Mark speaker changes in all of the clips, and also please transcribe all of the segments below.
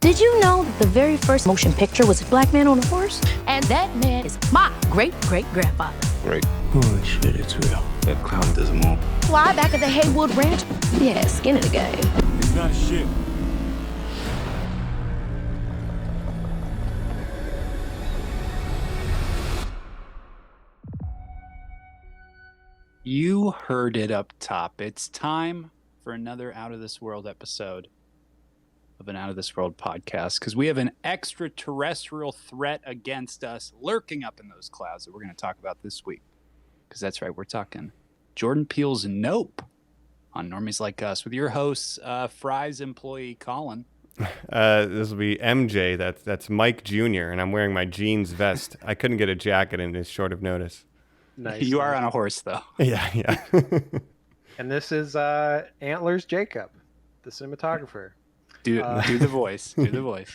Speaker 1: Did you know that the very first motion picture was a black man on a horse? And that man is my great-great-grandfather.
Speaker 2: Right. Holy shit, it's real. That clown doesn't move.
Speaker 1: Fly back at the Haywood Ranch. Yeah, skin in the game.
Speaker 3: It's not shit.
Speaker 4: You heard it up top. It's time for another Out of This World episode of an Out of This World podcast, because we have an extraterrestrial threat against us lurking up in those clouds that we're going to talk about this week. Because that's right, we're talking Jordan Peele's Nope on Normies Like Us with your hosts, Fry's employee Colin.
Speaker 5: This will be MJ. That's Mike Jr. and I'm wearing my jeans vest. I couldn't get a jacket in this short of notice.
Speaker 4: Nice. You are on a horse, though.
Speaker 5: Yeah.
Speaker 6: And this is Antlers Jacob, the cinematographer.
Speaker 4: Do the voice. Do the voice.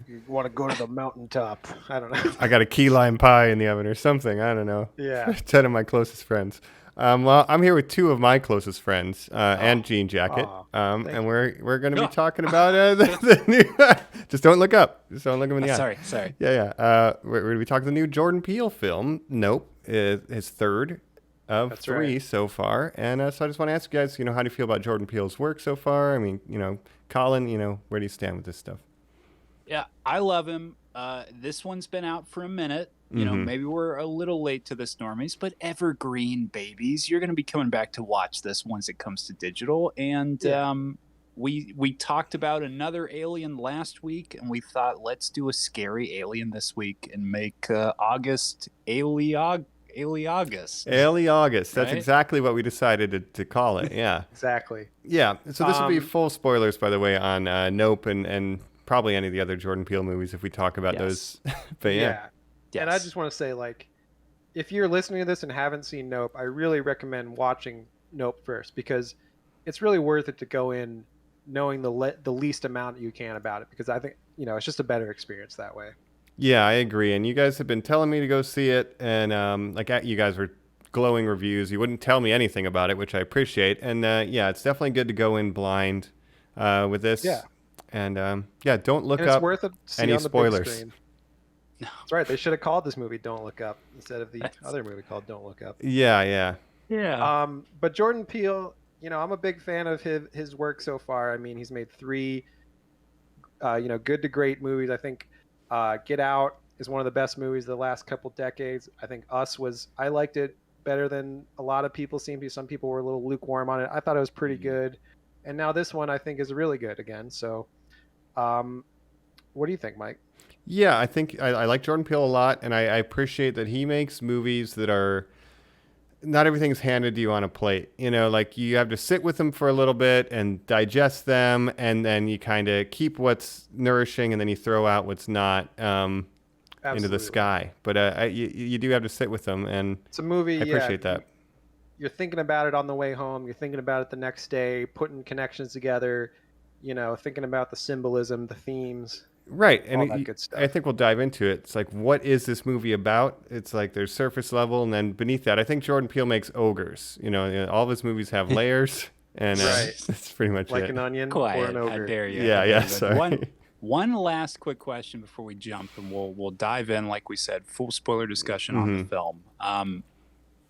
Speaker 6: You want to go to the mountaintop? I don't know.
Speaker 5: I got a key lime pie in the oven or something. I don't know.
Speaker 6: Yeah.
Speaker 5: 10 of my closest friends. Well, I'm here with two of my closest friends and Jean Jacket. And we're going to be talking about the new. Just don't look up. Just don't look him in the eye.
Speaker 4: Sorry.
Speaker 5: Yeah. We're going to be talking the new Jordan Peele film. Nope. His third of
Speaker 6: That's
Speaker 5: three
Speaker 6: right.
Speaker 5: so far. And so I just want to ask you guys, how do you feel about Jordan Peele's work so far? I mean, Colin, where do you stand with this stuff?
Speaker 4: Yeah, I love him. This one's been out for a minute. Maybe we're a little late to this, Normies, but evergreen babies. You're going to be coming back to watch this once it comes to digital. And we talked about another Alien last week, and we thought, let's do a scary Alien this week and make August August.
Speaker 5: August. That's
Speaker 4: Right?
Speaker 5: exactly what we decided to call it. Yeah.
Speaker 6: Exactly.
Speaker 5: Yeah. So this will be full spoilers, by the way, on Nope and probably any of the other Jordan Peele movies if we talk about those. But yeah.
Speaker 4: Yes.
Speaker 6: And I just want to say, if you're listening to this and haven't seen Nope, I really recommend watching Nope first, because it's really worth it to go in knowing the least amount you can about it, because I think, it's just a better experience that way.
Speaker 5: Yeah, I agree. And you guys have been telling me to go see it. And you guys were glowing reviews. You wouldn't tell me anything about it, which I appreciate. And it's definitely good to go in blind with this.
Speaker 6: Yeah.
Speaker 5: And don't look
Speaker 6: And it's
Speaker 5: up
Speaker 6: worth it to see
Speaker 5: any
Speaker 6: on the
Speaker 5: spoilers.
Speaker 6: big screen. That's right. They should have called this movie Don't Look Up instead of the other movie called Don't Look Up.
Speaker 5: Yeah.
Speaker 6: But Jordan Peele, I'm a big fan of his work so far. I mean, he's made 3 good to great movies. I think Get Out is one of the best movies of the last couple decades. I think I liked it better than a lot of people seem to. Some people were a little lukewarm on it. I thought it was pretty good. And now this one I think is really good again. So what do you think, Mike?
Speaker 5: Yeah, I think I like Jordan Peele a lot, and I appreciate that he makes movies that are not everything's handed to you on a plate. You have to sit with them for a little bit and digest them, and then you kind of keep what's nourishing, and then you throw out what's not into the sky. But you do have to sit with them, and
Speaker 6: it's a movie.
Speaker 5: I appreciate that.
Speaker 6: You're thinking about it on the way home. You're thinking about it the next day, putting connections together, thinking about the symbolism, the themes.
Speaker 5: Right.
Speaker 6: All that good stuff.
Speaker 5: I think we'll dive into it. It's like, what is this movie about? It's like there's surface level, and then beneath that, I think Jordan Peele makes ogres. All of his movies have layers, and that's pretty much
Speaker 6: like
Speaker 5: it.
Speaker 6: an onion
Speaker 4: Quiet,
Speaker 6: or an ogre.
Speaker 4: I dare you.
Speaker 5: Yeah, sorry.
Speaker 4: One last quick question before we jump, and we'll dive in, like we said, full spoiler discussion on the film.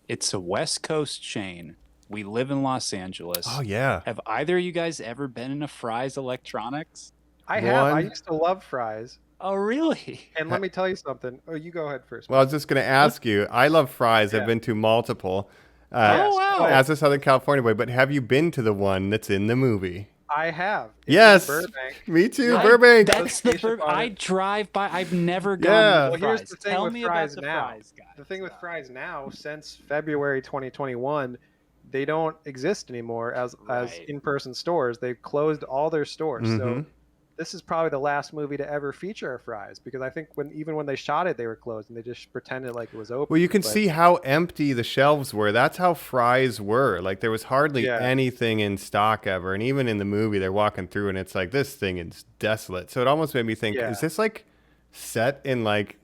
Speaker 4: It's a West Coast chain. We live in Los Angeles.
Speaker 5: Oh, yeah.
Speaker 4: Have either of you guys ever been in a Fry's Electronics?
Speaker 6: I have. I used to love Fry's.
Speaker 4: Oh, really?
Speaker 6: And let me tell you something. Oh, you go ahead first.
Speaker 5: Well, I was just going to ask you. I love Fry's. I've been to multiple.
Speaker 4: Wow.
Speaker 5: As a Southern California boy, but have you been to the one that's in the movie?
Speaker 6: I have. It's
Speaker 5: yes.
Speaker 6: in Burbank.
Speaker 5: Me too, Burbank.
Speaker 4: That's I drive by. I've never gone
Speaker 5: Yeah.
Speaker 4: to
Speaker 6: Well,
Speaker 4: Fry's.
Speaker 6: here's the thing
Speaker 4: Tell
Speaker 6: with
Speaker 4: me
Speaker 6: Fry's
Speaker 4: about the
Speaker 6: now.
Speaker 4: Fry's, guys.
Speaker 6: The thing with Fry's now, since February 2021, they don't exist anymore as in-person stores. They've closed all their stores. So this is probably the last movie to ever feature a Fry's, because I think when they shot it, they were closed and they just pretended like it was open.
Speaker 5: Well, you can see how empty the shelves were. That's how Fry's were. Like, there was hardly anything in stock ever. And even in the movie, they're walking through and it's like, this thing is desolate. So it almost made me think, is this like set in like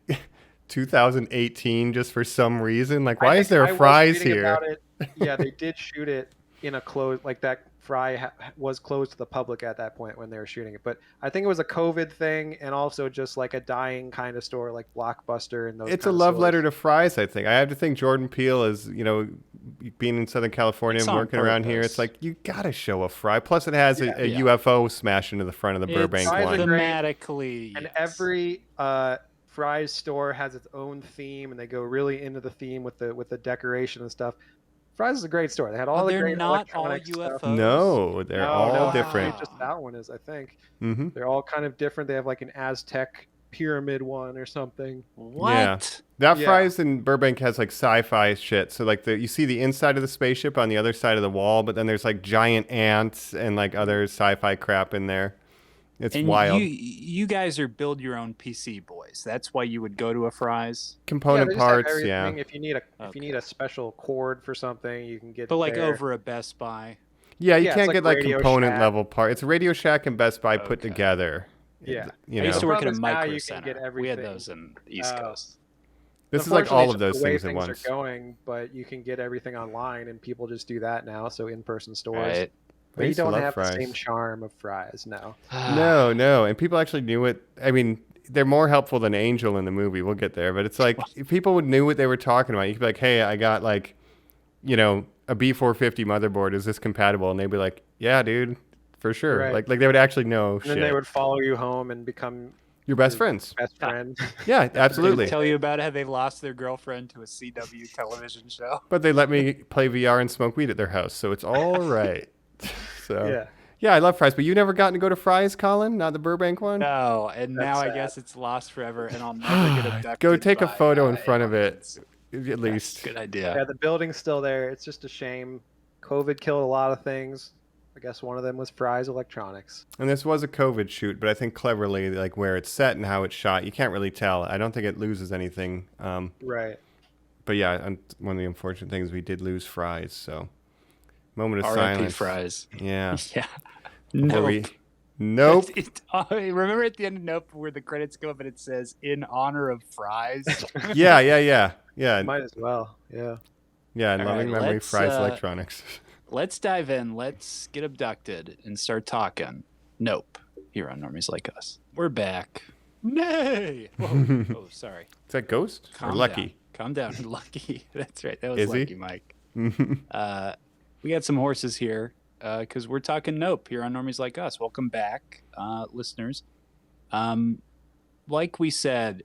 Speaker 5: 2018 just for some reason? Like, why is there a Fry's here?
Speaker 6: Yeah, they did shoot it in a closed, like that Fry was closed to the public at that point when they were shooting it. But I think it was a COVID thing, and also just like a dying kind of store like Blockbuster and those.
Speaker 5: It's a love letter to fries, I think. I have to think Jordan Peele is, being in Southern California and working around here. It's like, you got to show a fry. Plus, it has a UFO smash into the front of the Burbank one.
Speaker 4: Thematically.
Speaker 6: And every Fry's store has its own theme, and they go really into the theme with the decoration and stuff. Fry's is a great store. They had all the great electronic stuff.
Speaker 5: No, they're all different.
Speaker 6: Just that one is, I think.
Speaker 5: Mm-hmm.
Speaker 6: They're all kind of different. They have like an Aztec pyramid one or something.
Speaker 4: What?
Speaker 5: Yeah. That Fry's in Burbank has like sci-fi shit. So like you see the inside of the spaceship on the other side of the wall, but then there's like giant ants and like other sci-fi crap in there. It's wild.
Speaker 4: You guys are build your own PC boys. That's why you would go to a Fry's.
Speaker 5: Component parts, yeah.
Speaker 6: If you need a special cord for something, you can get.
Speaker 4: But like
Speaker 6: there.
Speaker 4: over at Best Buy.
Speaker 5: Yeah, you can't get like
Speaker 6: Radio
Speaker 5: component
Speaker 6: Shack.
Speaker 5: level part. It's Radio Shack and Best Buy put together.
Speaker 6: Yeah,
Speaker 4: I used to work at a
Speaker 6: Now you
Speaker 4: Micro
Speaker 6: can
Speaker 4: Center.
Speaker 6: get
Speaker 4: We had
Speaker 6: everything.
Speaker 4: those in East Coast.
Speaker 5: This is like all of those
Speaker 6: the way
Speaker 5: things at once.
Speaker 6: are going, but you can get everything online, and people just do that now. So in-person stores.
Speaker 4: Right.
Speaker 6: But you don't have
Speaker 5: Fry's.
Speaker 6: the same charm of Fry's now.
Speaker 5: No. And people actually knew it. I mean, they're more helpful than Angel in the movie. We'll get there. But it's like, if people knew what they were talking about. You could be like, hey, I got like, a B450 motherboard. Is this compatible? And they'd be like, yeah, dude, for sure.
Speaker 6: Right.
Speaker 5: Like they would actually know
Speaker 6: And
Speaker 5: shit.
Speaker 6: then they would follow you home and become
Speaker 5: your best friends.
Speaker 6: best friend.
Speaker 5: Yeah, absolutely.
Speaker 4: Tell you about how they lost their girlfriend to a CW television show.
Speaker 5: But they let me play VR and smoke weed at their house. So it's all right. So
Speaker 6: Yeah.
Speaker 5: I love Fry's, but you never gotten to go to Fry's, Colin? Not the Burbank one?
Speaker 4: No, and now I guess it's lost forever, and I'll never get abducted.
Speaker 5: Go take a
Speaker 4: by,
Speaker 5: photo in front of it, at least.
Speaker 4: Good idea.
Speaker 6: Yeah, the building's still there. It's just a shame. COVID killed a lot of things. I guess one of them was Fry's Electronics.
Speaker 5: And this was a COVID shoot, but I think cleverly, like where it's set and how it's shot, you can't really tell. I don't think it loses anything.
Speaker 6: Right.
Speaker 5: But yeah, one of the unfortunate things, we did lose Fry's, so moment of
Speaker 4: R.I.P.
Speaker 5: silence.
Speaker 4: Fry's.
Speaker 5: Yeah.
Speaker 4: Yeah.
Speaker 5: Nope.
Speaker 4: Remember at the end of Nope where the credits go up and it says "in honor of Fry's."
Speaker 5: Yeah.
Speaker 6: Might as well. Yeah.
Speaker 5: Yeah, and
Speaker 4: All
Speaker 5: loving
Speaker 4: right,
Speaker 5: memory,
Speaker 4: let's,
Speaker 5: Fry's Electronics.
Speaker 4: Let's dive in. Let's get abducted and start talking. Nope. Here on Normies Like Us. We're back. Nay. Whoa. Oh, sorry.
Speaker 5: Is that Ghost or Lucky?
Speaker 4: Calm down. Lucky. That's right. That was
Speaker 5: Is he?
Speaker 4: Lucky, Mike. We got some horses here because we're talking Nope here on Normies Like Us. Welcome back, listeners. Like we said,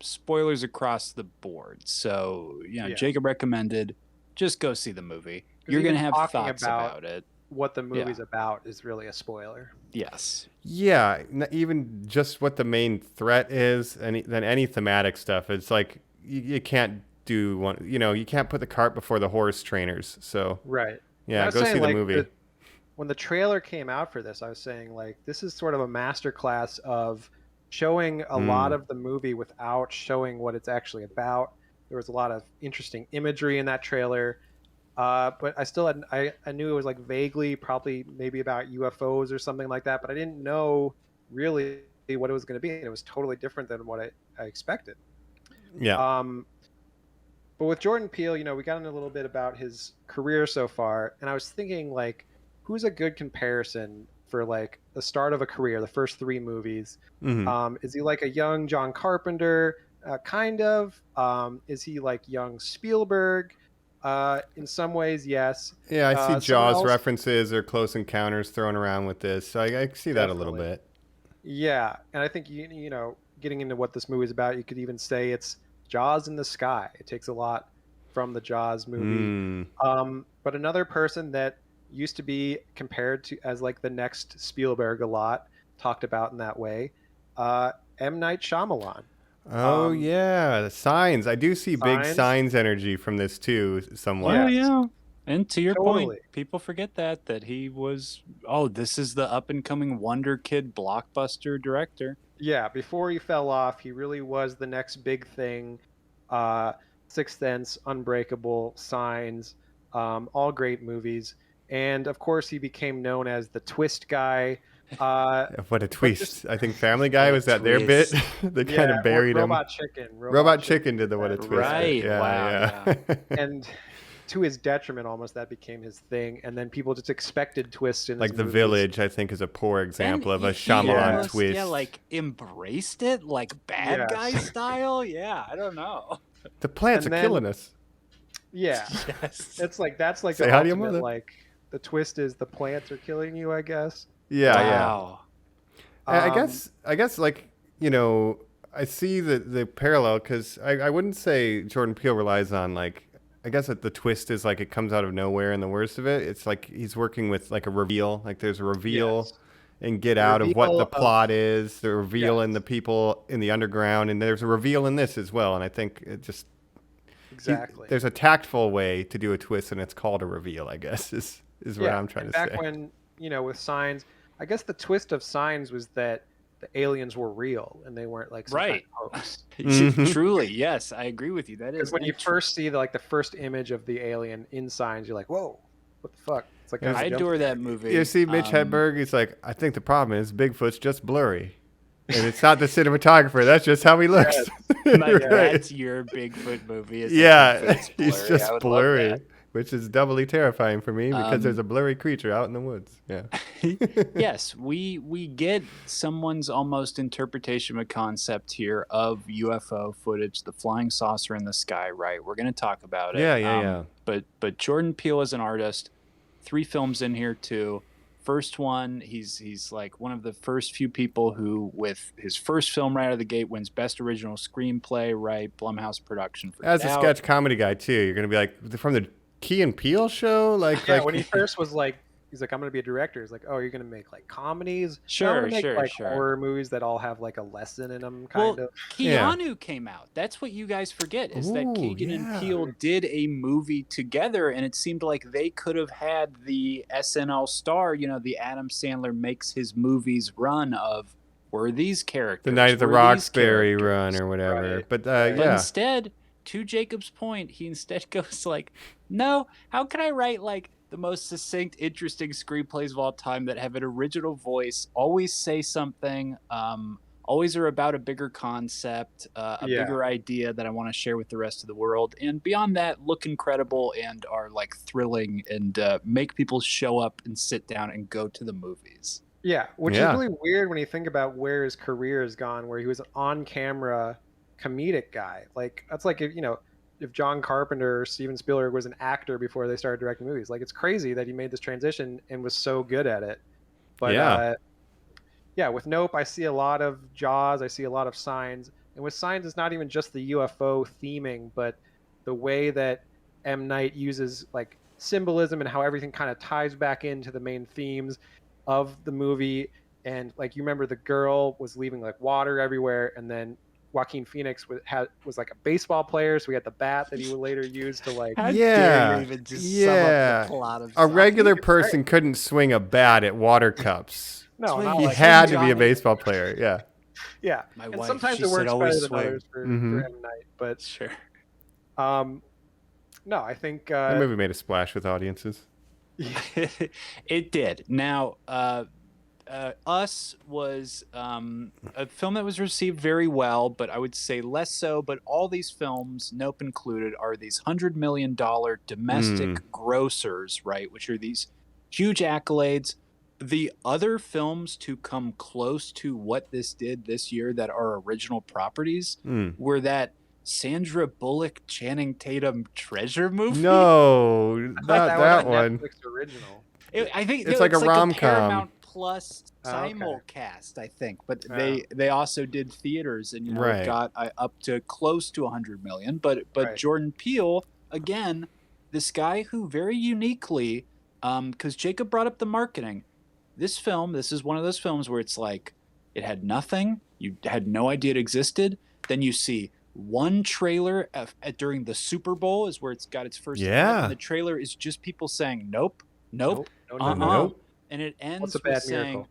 Speaker 4: spoilers across the board. So, Jacob recommended just go see the movie. You're going to have thoughts about it.
Speaker 6: What the movie's about is really a spoiler.
Speaker 4: Yes.
Speaker 5: Yeah, even just what the main threat is, and then any thematic stuff. It's like you can't do one. You can't put the cart before the horse, trainers. So
Speaker 6: Right.
Speaker 5: yeah, go see the movie.
Speaker 6: When the trailer came out for this, I was saying like this is sort of a masterclass of showing a lot of the movie without showing what it's actually about. There was a lot of interesting imagery in that trailer. But I still I knew it was like vaguely probably maybe about UFOs or something like that, but I didn't know really what it was going to be. And it was totally different than what I expected.
Speaker 5: Yeah.
Speaker 6: But with Jordan Peele, we got in a little bit about his career so far, and I was thinking like, who's a good comparison for like the start of a career, the first 3 movies? Is he like a young John Carpenter? Kind of. Is he like young Spielberg? In some ways, yes.
Speaker 5: Yeah, I see Jaws references or Close Encounters thrown around with this, so I see that a little bit.
Speaker 6: Yeah, and I think getting into what this movie is about, you could even say it's Jaws in the sky. It takes a lot from the Jaws movie. But another person that used to be compared to as like the next Spielberg a lot, talked about in that way, M. Night Shyamalan.
Speaker 5: Oh yeah, the Signs. I do see big
Speaker 6: Signs.
Speaker 5: Signs energy from this too, somewhat.
Speaker 4: Oh yeah. And to your
Speaker 6: Totally.
Speaker 4: point, people forget that he was. Oh, this is the up and coming wonder kid blockbuster director.
Speaker 6: Yeah, before he fell off, he really was the next big thing. Sixth Sense, Unbreakable, Signs, all great movies. And of course, he became known as the twist guy.
Speaker 5: What a twist. I think Family Guy, was that their bit? They kind of buried him.
Speaker 6: Robot Chicken.
Speaker 5: Robot Chicken did the What a Twist.
Speaker 4: Right.
Speaker 5: Yeah,
Speaker 4: Wow.
Speaker 5: yeah.
Speaker 6: And to his detriment almost that became his thing, and then people just expected twists in his
Speaker 5: Like The
Speaker 6: movies.
Speaker 5: Village, I think, is a poor example of a
Speaker 4: he
Speaker 5: Shyamalan
Speaker 4: almost,
Speaker 5: twist.
Speaker 4: Yeah, like embraced it, like bad guy style. Yeah, I don't know.
Speaker 5: The plants
Speaker 6: And
Speaker 5: are
Speaker 6: then-
Speaker 5: killing us.
Speaker 6: Yeah,
Speaker 4: Yes.
Speaker 6: it's like that's like
Speaker 5: Say
Speaker 6: the
Speaker 5: hi to your
Speaker 6: ultimate,
Speaker 5: mother.
Speaker 6: like the twist is the plants are killing you, I guess.
Speaker 5: Yeah,
Speaker 4: Wow.
Speaker 5: I guess, like, you know, I see the parallel because I wouldn't say Jordan Peele relies on, like, I guess that the twist is like it comes out of nowhere and the worst of it. It's like he's working with like a reveal. Like there's a reveal
Speaker 6: Yes.
Speaker 5: and Get
Speaker 6: The
Speaker 5: Out of what
Speaker 6: reveal
Speaker 5: the
Speaker 6: of-
Speaker 5: plot is, the reveal in
Speaker 6: Yes.
Speaker 5: the people in the underground, and there's a reveal in this as well. And I think it just
Speaker 6: Exactly.
Speaker 5: there's a tactful way to do a twist, and it's called a reveal. I guess is what I'm trying
Speaker 6: and
Speaker 5: to
Speaker 6: back
Speaker 5: say.
Speaker 6: when, you know, with Signs, I guess the twist of Signs was that the aliens were real and they weren't like some kind
Speaker 4: Right.
Speaker 6: of hoax.
Speaker 5: Mhm.
Speaker 4: Truly, yes, I agree with you. That is
Speaker 6: Because when you first see the first image of the alien in Signs, you're like, whoa, what the fuck? It's like
Speaker 5: Yeah.
Speaker 4: I
Speaker 6: jump
Speaker 4: adore
Speaker 6: scare.
Speaker 4: that movie.
Speaker 5: You see Mitch Hedberg, he's like, I think the problem is Bigfoot's just blurry. And it's not the cinematographer, that's just how he looks.
Speaker 4: Like,
Speaker 5: Right.
Speaker 4: that's your Bigfoot movie. Is that
Speaker 5: Yeah,
Speaker 4: Bigfoot's
Speaker 5: he's
Speaker 4: blurry.
Speaker 5: just
Speaker 4: I would love
Speaker 5: blurry,
Speaker 4: that.
Speaker 5: which is doubly terrifying for me because there's
Speaker 4: Um,
Speaker 5: a blurry creature out in the woods. Yeah.
Speaker 4: Yes, we get someone's almost interpretation of a concept here of UFO footage, the flying saucer in the sky. Right, we're going to talk about it.
Speaker 5: Yeah.
Speaker 4: But Jordan Peele is an artist. 3 films in here too. First one, he's like one of the first few people who, with his first film right out of the gate, wins Best Original Screenplay. Right, Blumhouse production for
Speaker 5: As
Speaker 4: Get
Speaker 5: a
Speaker 4: Out.
Speaker 5: sketch comedy guy too, you're gonna be like from the Key and Peele show, like
Speaker 6: Yeah, when he first was like, he's like, I'm gonna be a director. He's like, oh, you're gonna make like comedies? No, I'm
Speaker 4: Sure,
Speaker 6: gonna make,
Speaker 4: sure,
Speaker 6: like,
Speaker 4: sure.
Speaker 6: horror movies that all have like a lesson in them, kind
Speaker 4: Well,
Speaker 6: of.
Speaker 5: Yeah.
Speaker 4: Keanu came out. That's what you guys forget is that
Speaker 5: Ooh,
Speaker 4: Keegan
Speaker 5: yeah.
Speaker 4: and Peele did a movie together, and it seemed like they could have had the SNL star, you know, the Adam Sandler makes his movies run of were these characters,
Speaker 5: the Night at the
Speaker 4: were these
Speaker 5: Roxbury
Speaker 4: characters?
Speaker 5: run or whatever.
Speaker 6: Right.
Speaker 5: But
Speaker 6: But
Speaker 4: But
Speaker 5: yeah,
Speaker 4: instead, to Jacob's point, he instead goes like, no, how can I write like the most succinct, interesting screenplays of all time that have an original voice, always say something, always are about a bigger concept, a
Speaker 6: Yeah.
Speaker 4: bigger idea that I want to share with the rest of the world. And beyond that, look incredible and are like thrilling and make people show up and sit down and go to the movies.
Speaker 6: Yeah, which
Speaker 5: Yeah.
Speaker 6: is really weird when you think about where his career has gone, where he was an on-camera comedic guy. Like that's like if John Carpenter or Steven Spielberg was an actor before they started directing movies. Like it's crazy that he made this transition and was so good at it. But
Speaker 5: Yeah.
Speaker 6: yeah, with Nope, I see a lot of Jaws, I see a lot of Signs, and with Signs, it's not even just the UFO theming, but the way that M. Night uses like symbolism and how everything kind of ties back into the main themes of the movie. And like you remember, the girl was leaving like water everywhere, and then Joaquin Phoenix was like a baseball player, so he had the bat that he would later use to like.
Speaker 4: How
Speaker 5: Yeah,
Speaker 4: dare you even just sum up
Speaker 5: yeah.
Speaker 4: the plot of
Speaker 5: a
Speaker 4: something?
Speaker 5: regular person couldn't swing a bat at water cups.
Speaker 6: No,
Speaker 4: Swing
Speaker 6: not
Speaker 5: He
Speaker 6: like
Speaker 5: had to be a
Speaker 4: Johnny.
Speaker 5: baseball player. Yeah.
Speaker 6: yeah.
Speaker 4: My
Speaker 6: And
Speaker 4: wife,
Speaker 6: sometimes
Speaker 4: she
Speaker 6: it
Speaker 4: said
Speaker 6: works better
Speaker 4: always
Speaker 6: than
Speaker 4: swing.
Speaker 6: others for
Speaker 5: Mhm.
Speaker 6: M. Night, but
Speaker 4: Sure.
Speaker 6: no, I think
Speaker 5: That movie made a splash with audiences.
Speaker 4: It did. Now, Us was a film that was received very well, but I would say less so. But all these films, Nope included, are these $100 million domestic grossers, right? Which are these huge accolades. The other films to come close to what this did this year that are original properties were that Sandra Bullock, Channing Tatum treasure movie.
Speaker 5: No,
Speaker 6: I thought
Speaker 5: not
Speaker 6: was
Speaker 5: that
Speaker 6: a
Speaker 5: one.
Speaker 6: Netflix original.
Speaker 4: I think
Speaker 5: It's like a rom-com.
Speaker 4: Paramount Plus
Speaker 6: Oh, okay.
Speaker 4: simulcast, I think, but
Speaker 6: Oh.
Speaker 4: they also did theaters and
Speaker 5: Right.
Speaker 4: it got up to close to 100 million. But
Speaker 6: Right.
Speaker 4: Jordan Peele, again, this guy who very uniquely, because Jacob brought up the marketing. This is one of those films where it's like it had nothing, you had no idea it existed. Then you see one trailer during the Super Bowl is where it's got its first.
Speaker 5: Yeah.
Speaker 4: And the trailer is just people saying nope.
Speaker 6: No,
Speaker 5: Nope.
Speaker 4: And it ends
Speaker 6: What's a
Speaker 4: with
Speaker 6: bad
Speaker 4: saying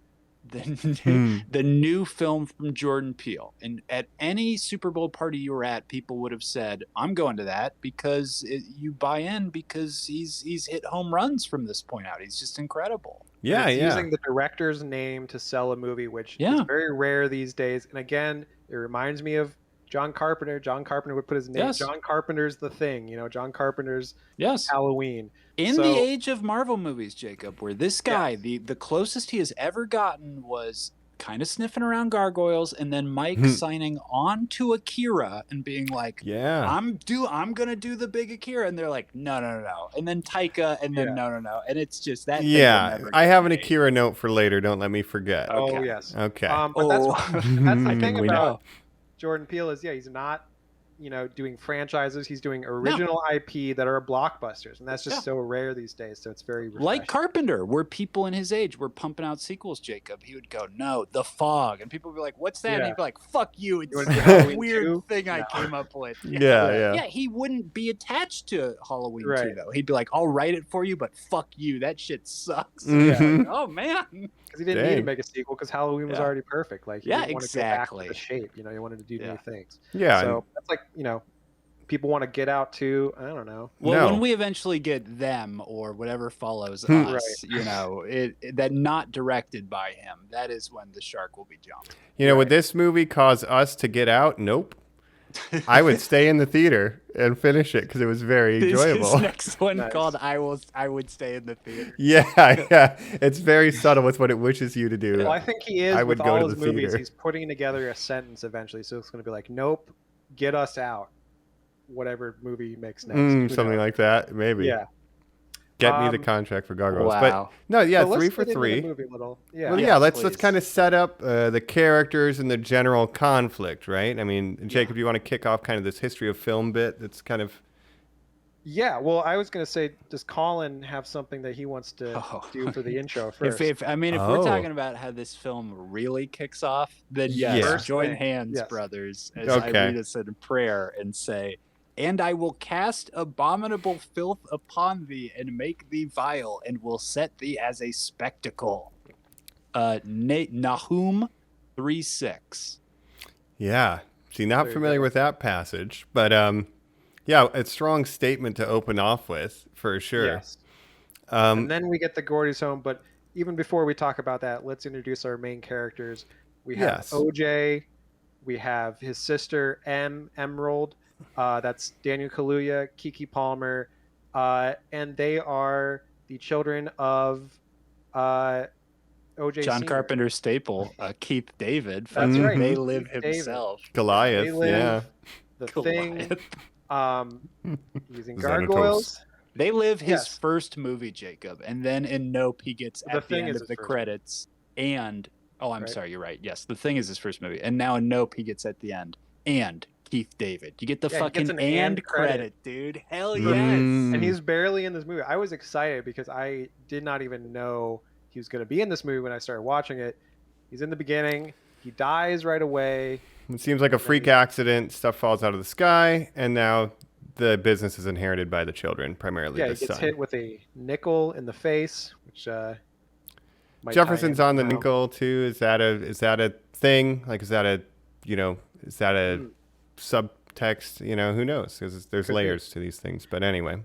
Speaker 6: miracle?
Speaker 4: the new film from Jordan Peele. And at any Super Bowl party you were at, people would have said, "I'm going to that," because you buy in because he's hit home runs from this point out. He's just incredible.
Speaker 5: Yeah,
Speaker 6: It's
Speaker 5: yeah.
Speaker 6: using the director's name to sell a movie, which
Speaker 4: Yeah.
Speaker 6: is very rare these days. And again, it reminds me of John Carpenter. John Carpenter would put his name.
Speaker 4: Yes.
Speaker 6: John Carpenter's The Thing. John Carpenter's
Speaker 4: Yes.
Speaker 6: Halloween.
Speaker 4: In the age of Marvel movies, Jacob, where this guy, the closest he has ever gotten was kind of sniffing around gargoyles, and then Mike signing on to Akira and being like, I'm gonna do the big Akira, and they're like, no, and then Taika, and then no, and it's just that.
Speaker 5: I have an Akira note for later. Don't let me forget.
Speaker 6: Okay. Oh yes.
Speaker 5: Okay.
Speaker 6: But that's the thing about Jordan Peele is he's not doing franchises. He's doing original IP that are blockbusters, and that's just so rare these days. So it's very refreshing.
Speaker 4: Like Carpenter, where people in his age were pumping out sequels. Jacob, he would go, "No, The Fog," and people would be like, "What's that?" And he'd be like, "Fuck you! It's a weird thing I came up with." Yeah. He wouldn't be attached to Halloween 2 though. He'd be like, "I'll write it for you, but fuck you. That shit sucks." Oh man.
Speaker 6: Because he didn't need to make a sequel because Halloween was already perfect. Like, he didn't want to go back to the shape. He wanted to do new things.
Speaker 5: Yeah.
Speaker 6: So that's like, people want to Get Out too. I don't know.
Speaker 4: Well, when we eventually get Them or whatever follows us, that not directed by him, that is when the shark will be jumped.
Speaker 5: Would this movie cause us to get out? Nope. I would stay in the theater and finish it because it was very enjoyable.
Speaker 4: This next one called I Would Stay in the Theater.
Speaker 5: Yeah. It's very subtle with what it wishes you to do.
Speaker 6: Well, I think he is with all his movies. He's putting together a sentence eventually, so it's going to be like, nope, get us out. Whatever movie he makes next.
Speaker 5: Something like that, maybe.
Speaker 6: Yeah.
Speaker 5: Get me the contract for Gargoyles.
Speaker 4: Wow.
Speaker 5: But no,
Speaker 6: so
Speaker 5: 3 for 3. Let's kind of set up the characters and the general conflict, right? I mean, Jacob, you want to kick off kind of this history of film bit that's kind of...
Speaker 6: Yeah, well, I was going to say, does Colin have something that he wants to do for the intro first?
Speaker 4: If we're talking about how this film really kicks off, then join hands, brothers, as I read us in prayer and say, "And I will cast abominable filth upon thee, and make thee vile, and will set thee as a spectacle." Nahum 3:6.
Speaker 5: Yeah. See, not familiar with that passage, but yeah, a strong statement to open off with, for sure.
Speaker 6: Yes. And then we get the Gordy's home, but even before we talk about that, let's introduce our main characters. We have OJ, we have his sister Emerald, that's Daniel Kaluuya, Keke Palmer, and they are the children of OJ
Speaker 4: John
Speaker 6: Sr.
Speaker 4: Carpenter's staple, Keith David.
Speaker 6: That's right.
Speaker 4: They live himself.
Speaker 5: Goliath,
Speaker 6: The Thing. Using gargoyles.
Speaker 4: They live his first movie, Jacob, and then in Nope he gets at the end of the credits. And sorry, you're right. Yes, The Thing is his first movie, and now in Nope he gets at the end and Keith David. You get the fucking and credit, dude. Hell yes.
Speaker 6: And he's barely in this movie. I was excited because I did not even know he was going to be in this movie when I started watching it. He's in the beginning. He dies right away.
Speaker 5: It seems like a freak accident. Stuff falls out of the sky, and now the business is inherited by the children, primarily the son.
Speaker 6: He gets hit with a nickel in the face, which
Speaker 5: Jefferson's on the nickel too. Is that a thing? Like, is that a subtext? Who knows? Because there's layers to these things. But anyway.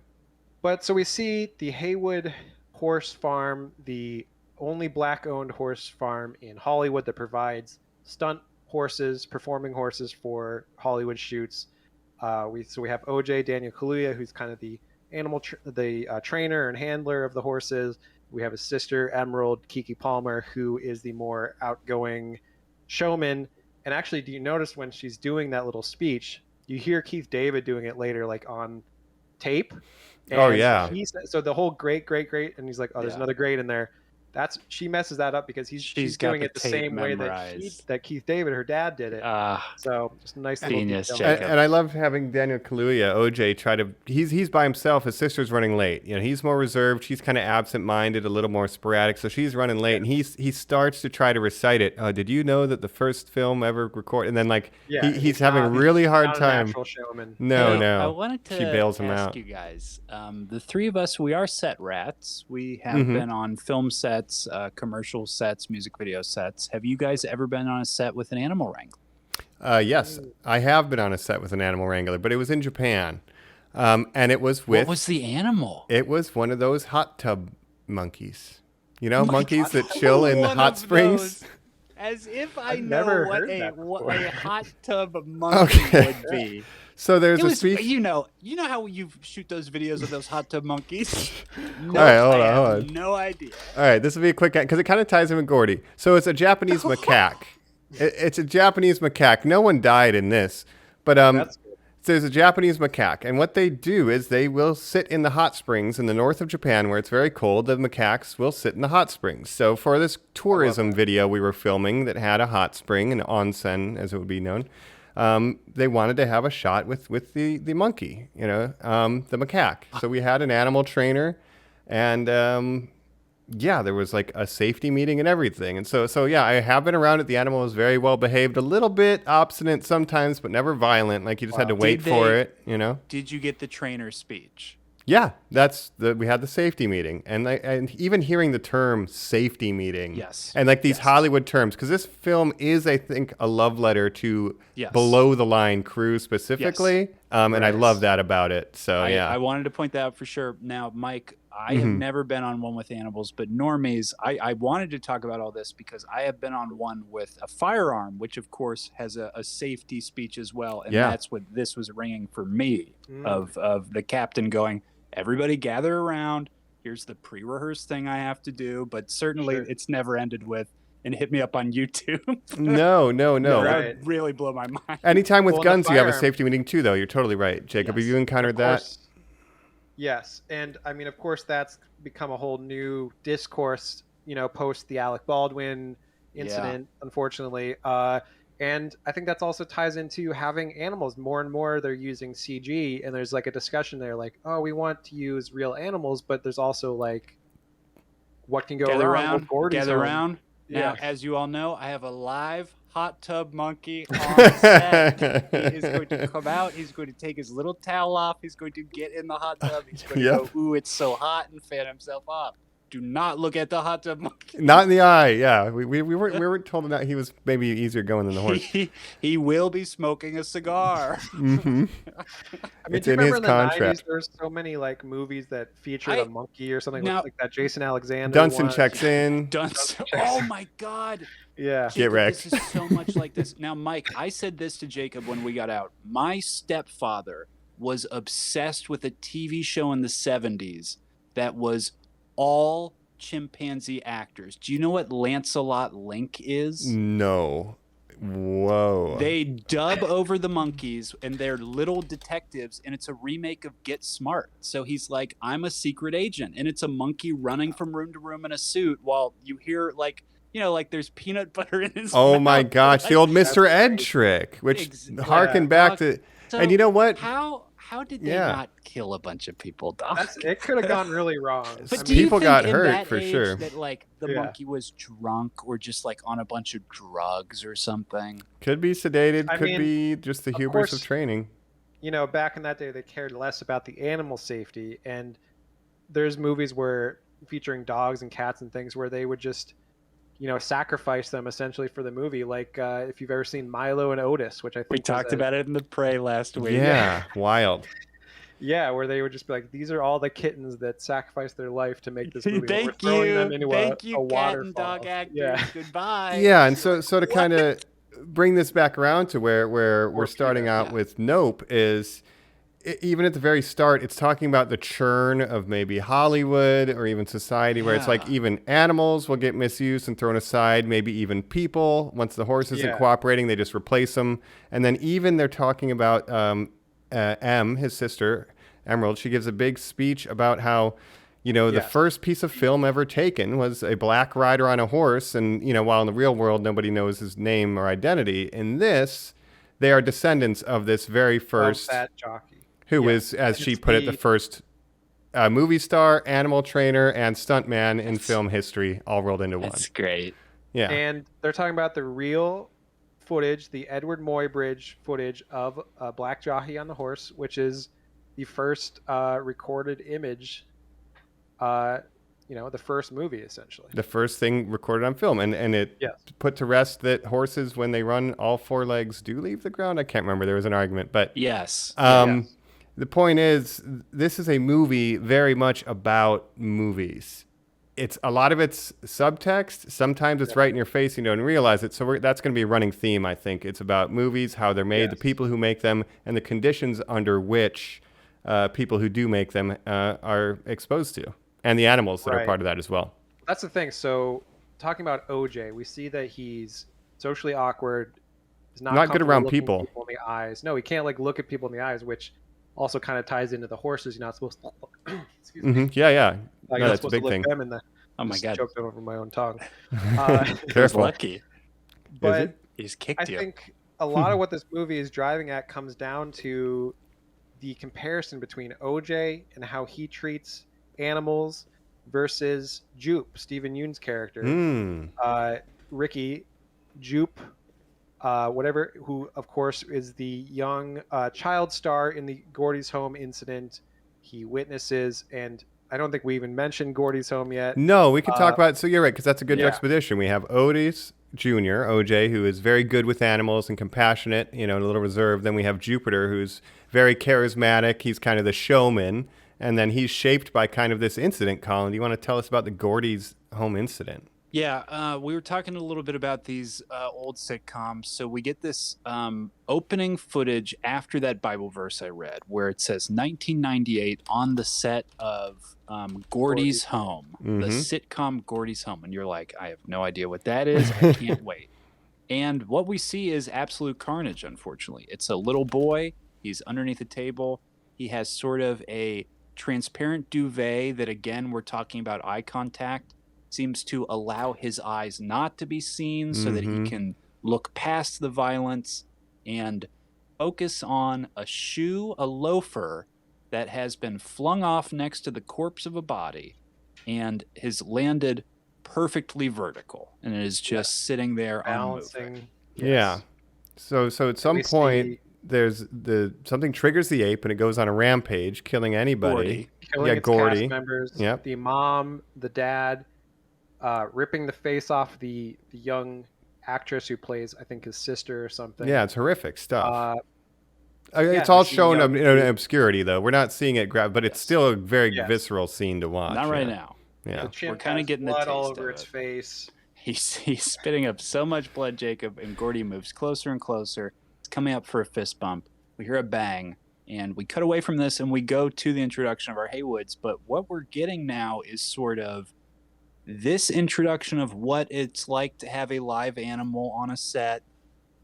Speaker 6: But so we see the Haywood Horse Farm, the only black-owned horse farm in Hollywood that provides stunt horses, performing horses for Hollywood shoots. We have OJ, Daniel Kaluuya, who's kind of the trainer and handler of the horses. We have his sister Emerald, Keke Palmer, who is the more outgoing showman. And actually, do you notice when she's doing that little speech, you hear Keith David doing it later, like on tape. And so the whole great, and he's like, there's another great in there. She messes that up because she's doing it the same way that Keith David, her dad, did it. So just a nice
Speaker 4: genius.
Speaker 5: And I love having Daniel Kaluuya, OJ, try to. He's by himself. His sister's running late. He's more reserved. She's kind of absent-minded, a little more sporadic. So she's running late, and he starts to try to recite it. Did you know that the first film ever recorded? And then he's having a really hard time. No.
Speaker 4: I wanted to ask you guys. The three of us, we are set rats. We have been on film sets. Commercial sets, music video sets. Have you guys ever been on a set with an animal wrangler?
Speaker 5: Yes, I have been on a set with an animal wrangler, but it was in Japan. And it was with...
Speaker 4: What was the animal?
Speaker 5: It was one of those hot tub monkeys. Monkeys that chill in the hot springs.
Speaker 4: As if I
Speaker 6: I've
Speaker 4: know
Speaker 6: never
Speaker 4: what
Speaker 6: heard
Speaker 4: a
Speaker 6: that
Speaker 4: what
Speaker 6: before.
Speaker 4: a hot tub monkey
Speaker 5: Okay.
Speaker 4: would be.
Speaker 5: So there's
Speaker 4: It
Speaker 5: a
Speaker 4: was,
Speaker 5: speech.
Speaker 4: you know how you shoot those videos of those hot tub monkeys? No,
Speaker 5: All right, hold
Speaker 4: I
Speaker 5: on,
Speaker 4: have
Speaker 5: hold on.
Speaker 4: no idea.
Speaker 5: All right, this will be a quick because it kind of ties in with Gordy. So it's a Japanese macaque. It's a Japanese macaque. No one died in this, but
Speaker 6: That's good.
Speaker 5: so there's a Japanese macaque, and what they do is they will sit in the hot springs in the north of Japan where it's very cold. The macaques will sit in the hot springs. So for this tourism video we were filming that had a hot spring, an onsen as it would be known, they wanted to have a shot with the monkey, the macaque. So we had an animal trainer, and yeah, there was like a safety meeting and everything. And so yeah, I have been around it. The animal was very well behaved, a little bit obstinate sometimes, but never violent. Like you just had to wait for it,
Speaker 4: Did you get the trainer's speech?
Speaker 5: Yeah, we had the safety meeting, and even hearing the term safety meeting,
Speaker 4: Yes,
Speaker 5: and like these
Speaker 4: yes.
Speaker 5: Hollywood terms, because this film is, I think, a love letter to
Speaker 4: Yes.
Speaker 5: below the line crew specifically, and I love that about it. So yeah,
Speaker 4: I wanted to point that out for sure. Now, Mike, I have never been on one with animals, but Normies, I wanted to talk about all this because I have been on one with a firearm, which of course has a safety speech as well, and that's what this was ringing for me of the captain going, everybody gather around. Here's the pre-rehearsed thing I have to do, but certainly it's never ended with, and hit me up on YouTube.
Speaker 5: no.
Speaker 4: That would really blow my mind.
Speaker 5: Anytime with
Speaker 6: Well,
Speaker 5: guns, you have a
Speaker 6: firearm-
Speaker 5: safety meeting too, though. You're totally right, Jacob. Have
Speaker 4: Yes.
Speaker 5: you encountered that?
Speaker 6: Yes, and I mean, of course, that's become a whole new discourse, post the Alec Baldwin incident, unfortunately. And I think that's also ties into having animals. More and more, they're using CG, and there's like a discussion there, like, oh, we want to use real animals, but there's also like, what can go
Speaker 4: Gather
Speaker 6: wrong
Speaker 4: around,
Speaker 6: with Gordy's
Speaker 4: gather
Speaker 6: home?
Speaker 4: around. Now,
Speaker 6: Yeah.
Speaker 4: as you all know, I have a live hot tub monkey on set. He is going to come out. He's going to take his little towel off. He's going to get in the hot tub. He's going to go, ooh, it's so hot, and fan himself up. Do not look at the hot tub monkey.
Speaker 5: Not in the eye. Yeah, we were told that he was maybe easier going than the horse.
Speaker 4: He will be smoking a cigar.
Speaker 5: Mm-hmm.
Speaker 6: I mean,
Speaker 5: It's
Speaker 6: do you
Speaker 5: in
Speaker 6: remember
Speaker 5: his
Speaker 6: in the
Speaker 5: contract.
Speaker 6: 90s, there's so many like movies that featured
Speaker 4: I-
Speaker 6: a monkey or something
Speaker 4: now-
Speaker 6: like that. Jason Alexander.
Speaker 5: Dunstan
Speaker 6: one.
Speaker 5: checks in.
Speaker 4: Dunce. Oh my God.
Speaker 6: Yeah.
Speaker 5: Get
Speaker 4: Jacob,
Speaker 5: wrecked.
Speaker 4: This is so much like this. Now, Mike, I said this to Jacob when we got out. My stepfather was obsessed with a TV show in the 70s that was all chimpanzee actors. Do you know what Lancelot Link is?
Speaker 5: No. Whoa.
Speaker 4: They dub over the monkeys and they're little detectives, and it's a remake of Get Smart. So he's like, I'm a secret agent, and it's a monkey running from room to room in a suit while you hear like there's peanut butter in his
Speaker 5: Oh
Speaker 4: mouth.
Speaker 5: my gosh, the old
Speaker 6: That's
Speaker 5: Mr. Ed
Speaker 6: crazy.
Speaker 5: trick, which
Speaker 4: Ex-
Speaker 5: harken
Speaker 4: yeah.
Speaker 5: back to.
Speaker 4: So
Speaker 5: And you know what?
Speaker 4: How did they
Speaker 5: Yeah.
Speaker 4: not kill a bunch of people, Doc?
Speaker 6: It could have gone really wrong.
Speaker 4: But
Speaker 6: I
Speaker 4: do
Speaker 6: mean,
Speaker 4: you
Speaker 5: People
Speaker 4: think
Speaker 5: got
Speaker 4: in
Speaker 5: hurt,
Speaker 4: that
Speaker 5: for
Speaker 4: age
Speaker 5: sure.
Speaker 4: that like the
Speaker 6: Yeah.
Speaker 4: monkey was drunk or just like on a bunch of drugs or something?
Speaker 5: Could be sedated,
Speaker 6: I
Speaker 5: could
Speaker 6: mean,
Speaker 5: be just the
Speaker 6: of
Speaker 5: hubris
Speaker 6: course-
Speaker 5: of training.
Speaker 6: back in that day, they cared less about the animal safety, and there's movies where featuring dogs and cats and things where they would just, sacrifice them essentially for the movie. Like if you've ever seen Milo and Otis, which I think
Speaker 4: We talked about it in the Prey last week.
Speaker 5: Yeah, wild.
Speaker 6: Yeah, where they would just be like, these are all the kittens that sacrificed their life to make this movie. We're
Speaker 4: Thank
Speaker 6: throwing
Speaker 4: you.
Speaker 6: them into
Speaker 4: Thank
Speaker 6: a
Speaker 4: you, cat
Speaker 6: waterfall.
Speaker 4: and dog actors.
Speaker 6: Yeah.
Speaker 4: Goodbye.
Speaker 5: Yeah, and so to kind of bring this back around to where we're starting
Speaker 6: Peter,
Speaker 5: out with Nope is even at the very start, it's talking about the churn of maybe Hollywood or even society, where it's like
Speaker 4: Yeah.
Speaker 5: even animals will get misused and thrown aside, maybe even people. Once the horse isn't
Speaker 6: Yeah.
Speaker 5: cooperating, they just replace them. And then even they're talking about his sister, Emerald. She gives a big speech about how, the
Speaker 6: Yes.
Speaker 5: first piece of film ever taken was a black rider on a horse. And, while in the real world, nobody knows his name or identity, in this, they are descendants of this very first,
Speaker 6: That jockey.
Speaker 5: who
Speaker 6: Yeah.
Speaker 5: is, as she
Speaker 6: It's
Speaker 5: put it, the
Speaker 6: the-
Speaker 5: first movie star, animal trainer, and stuntman in film history, all rolled into one.
Speaker 4: That's great.
Speaker 5: Yeah.
Speaker 6: And they're talking about the real footage, the Edward Muybridge footage of a black jockey on the horse, which is the first recorded image, the first movie, essentially.
Speaker 5: The first thing recorded on film, and it
Speaker 6: Yes.
Speaker 5: put to rest that horses, when they run, all four legs do leave the ground. I can't remember. There was an argument, but
Speaker 4: Yes.
Speaker 6: Yes.
Speaker 5: the point is, this is a movie very much about movies. it's a lot of it's subtext. Sometimes it's right in your face, you don't realize it. So that's going to be a running theme, I think. It's about movies, how they're made, the people who make them, and the conditions under which people who do make them are exposed to, and the animals that are part of that as well.
Speaker 6: That's the thing. So talking about OJ, we see that he's socially awkward. He's not
Speaker 5: good around people.
Speaker 6: In the eyes. No, he can't like look at people in the eyes, which also kind of ties into the horses. You're not supposed to. Excuse me.
Speaker 5: Yeah.
Speaker 6: You're
Speaker 5: No,
Speaker 6: not
Speaker 5: that's a
Speaker 6: supposed to
Speaker 5: big
Speaker 6: look
Speaker 5: thing.
Speaker 6: them in the.
Speaker 4: Oh my God!
Speaker 6: Choked over my own tongue.
Speaker 5: Careful.
Speaker 4: Lucky.
Speaker 6: But
Speaker 4: He's kicked you.
Speaker 6: I think a lot of what this movie is driving at comes down to the comparison between OJ and how he treats animals versus Jupe, Stephen Yeun's character. Ricky, Jupe, whatever, who of course is the young child star in the Gordy's home incident. He witnesses, and I don't think we even mentioned Gordy's home yet.
Speaker 5: No, we could talk about it. So you're right, because that's a good juxtaposition. We have Otis Jr., OJ, who is very good with animals and compassionate, and a little reserved. Then we have Jupiter, who's very charismatic. He's kind of the showman. And then he's shaped by kind of this incident. Colin, do you want to tell us about the Gordy's home incident?
Speaker 4: Yeah, we were talking a little bit about these old sitcoms. So we get this opening footage after that Bible verse I read, where it says 1998 on the set of Gordy's Home, the sitcom Gordy's Home. And you're like, I have no idea what that is. I can't wait. And what we see is absolute carnage, unfortunately. It's a little boy. He's underneath a table. He has sort of a transparent duvet that, again, we're talking about eye contact, seems to allow his eyes not to be seen so that he can look past the violence and focus on a shoe, a loafer that has been flung off next to the corpse of a body and has landed perfectly vertical, and it is just sitting there balancing.
Speaker 5: Yeah. So at some point there's something triggers the ape and it goes on a rampage, killing anybody.
Speaker 6: Killing its
Speaker 5: Gordy.
Speaker 6: cast members. Yep. The mom, the dad, ripping the face off the young actress who plays, I think, his sister or something.
Speaker 5: Yeah, it's horrific stuff. It's all shown in obscurity, though. We're not seeing it, but it's still a very visceral scene to watch.
Speaker 4: Not right now.
Speaker 5: Yeah,
Speaker 4: we're kind of getting the taste
Speaker 6: all over
Speaker 4: of
Speaker 6: its
Speaker 4: it.
Speaker 6: face.
Speaker 4: He's spitting up so much blood, Jacob, and Gordy moves closer and closer. It's coming up for a fist bump. We hear a bang, and we cut away from this, and we go to the introduction of our Haywoods. But what we're getting now is sort of this introduction of what it's like to have a live animal on a set.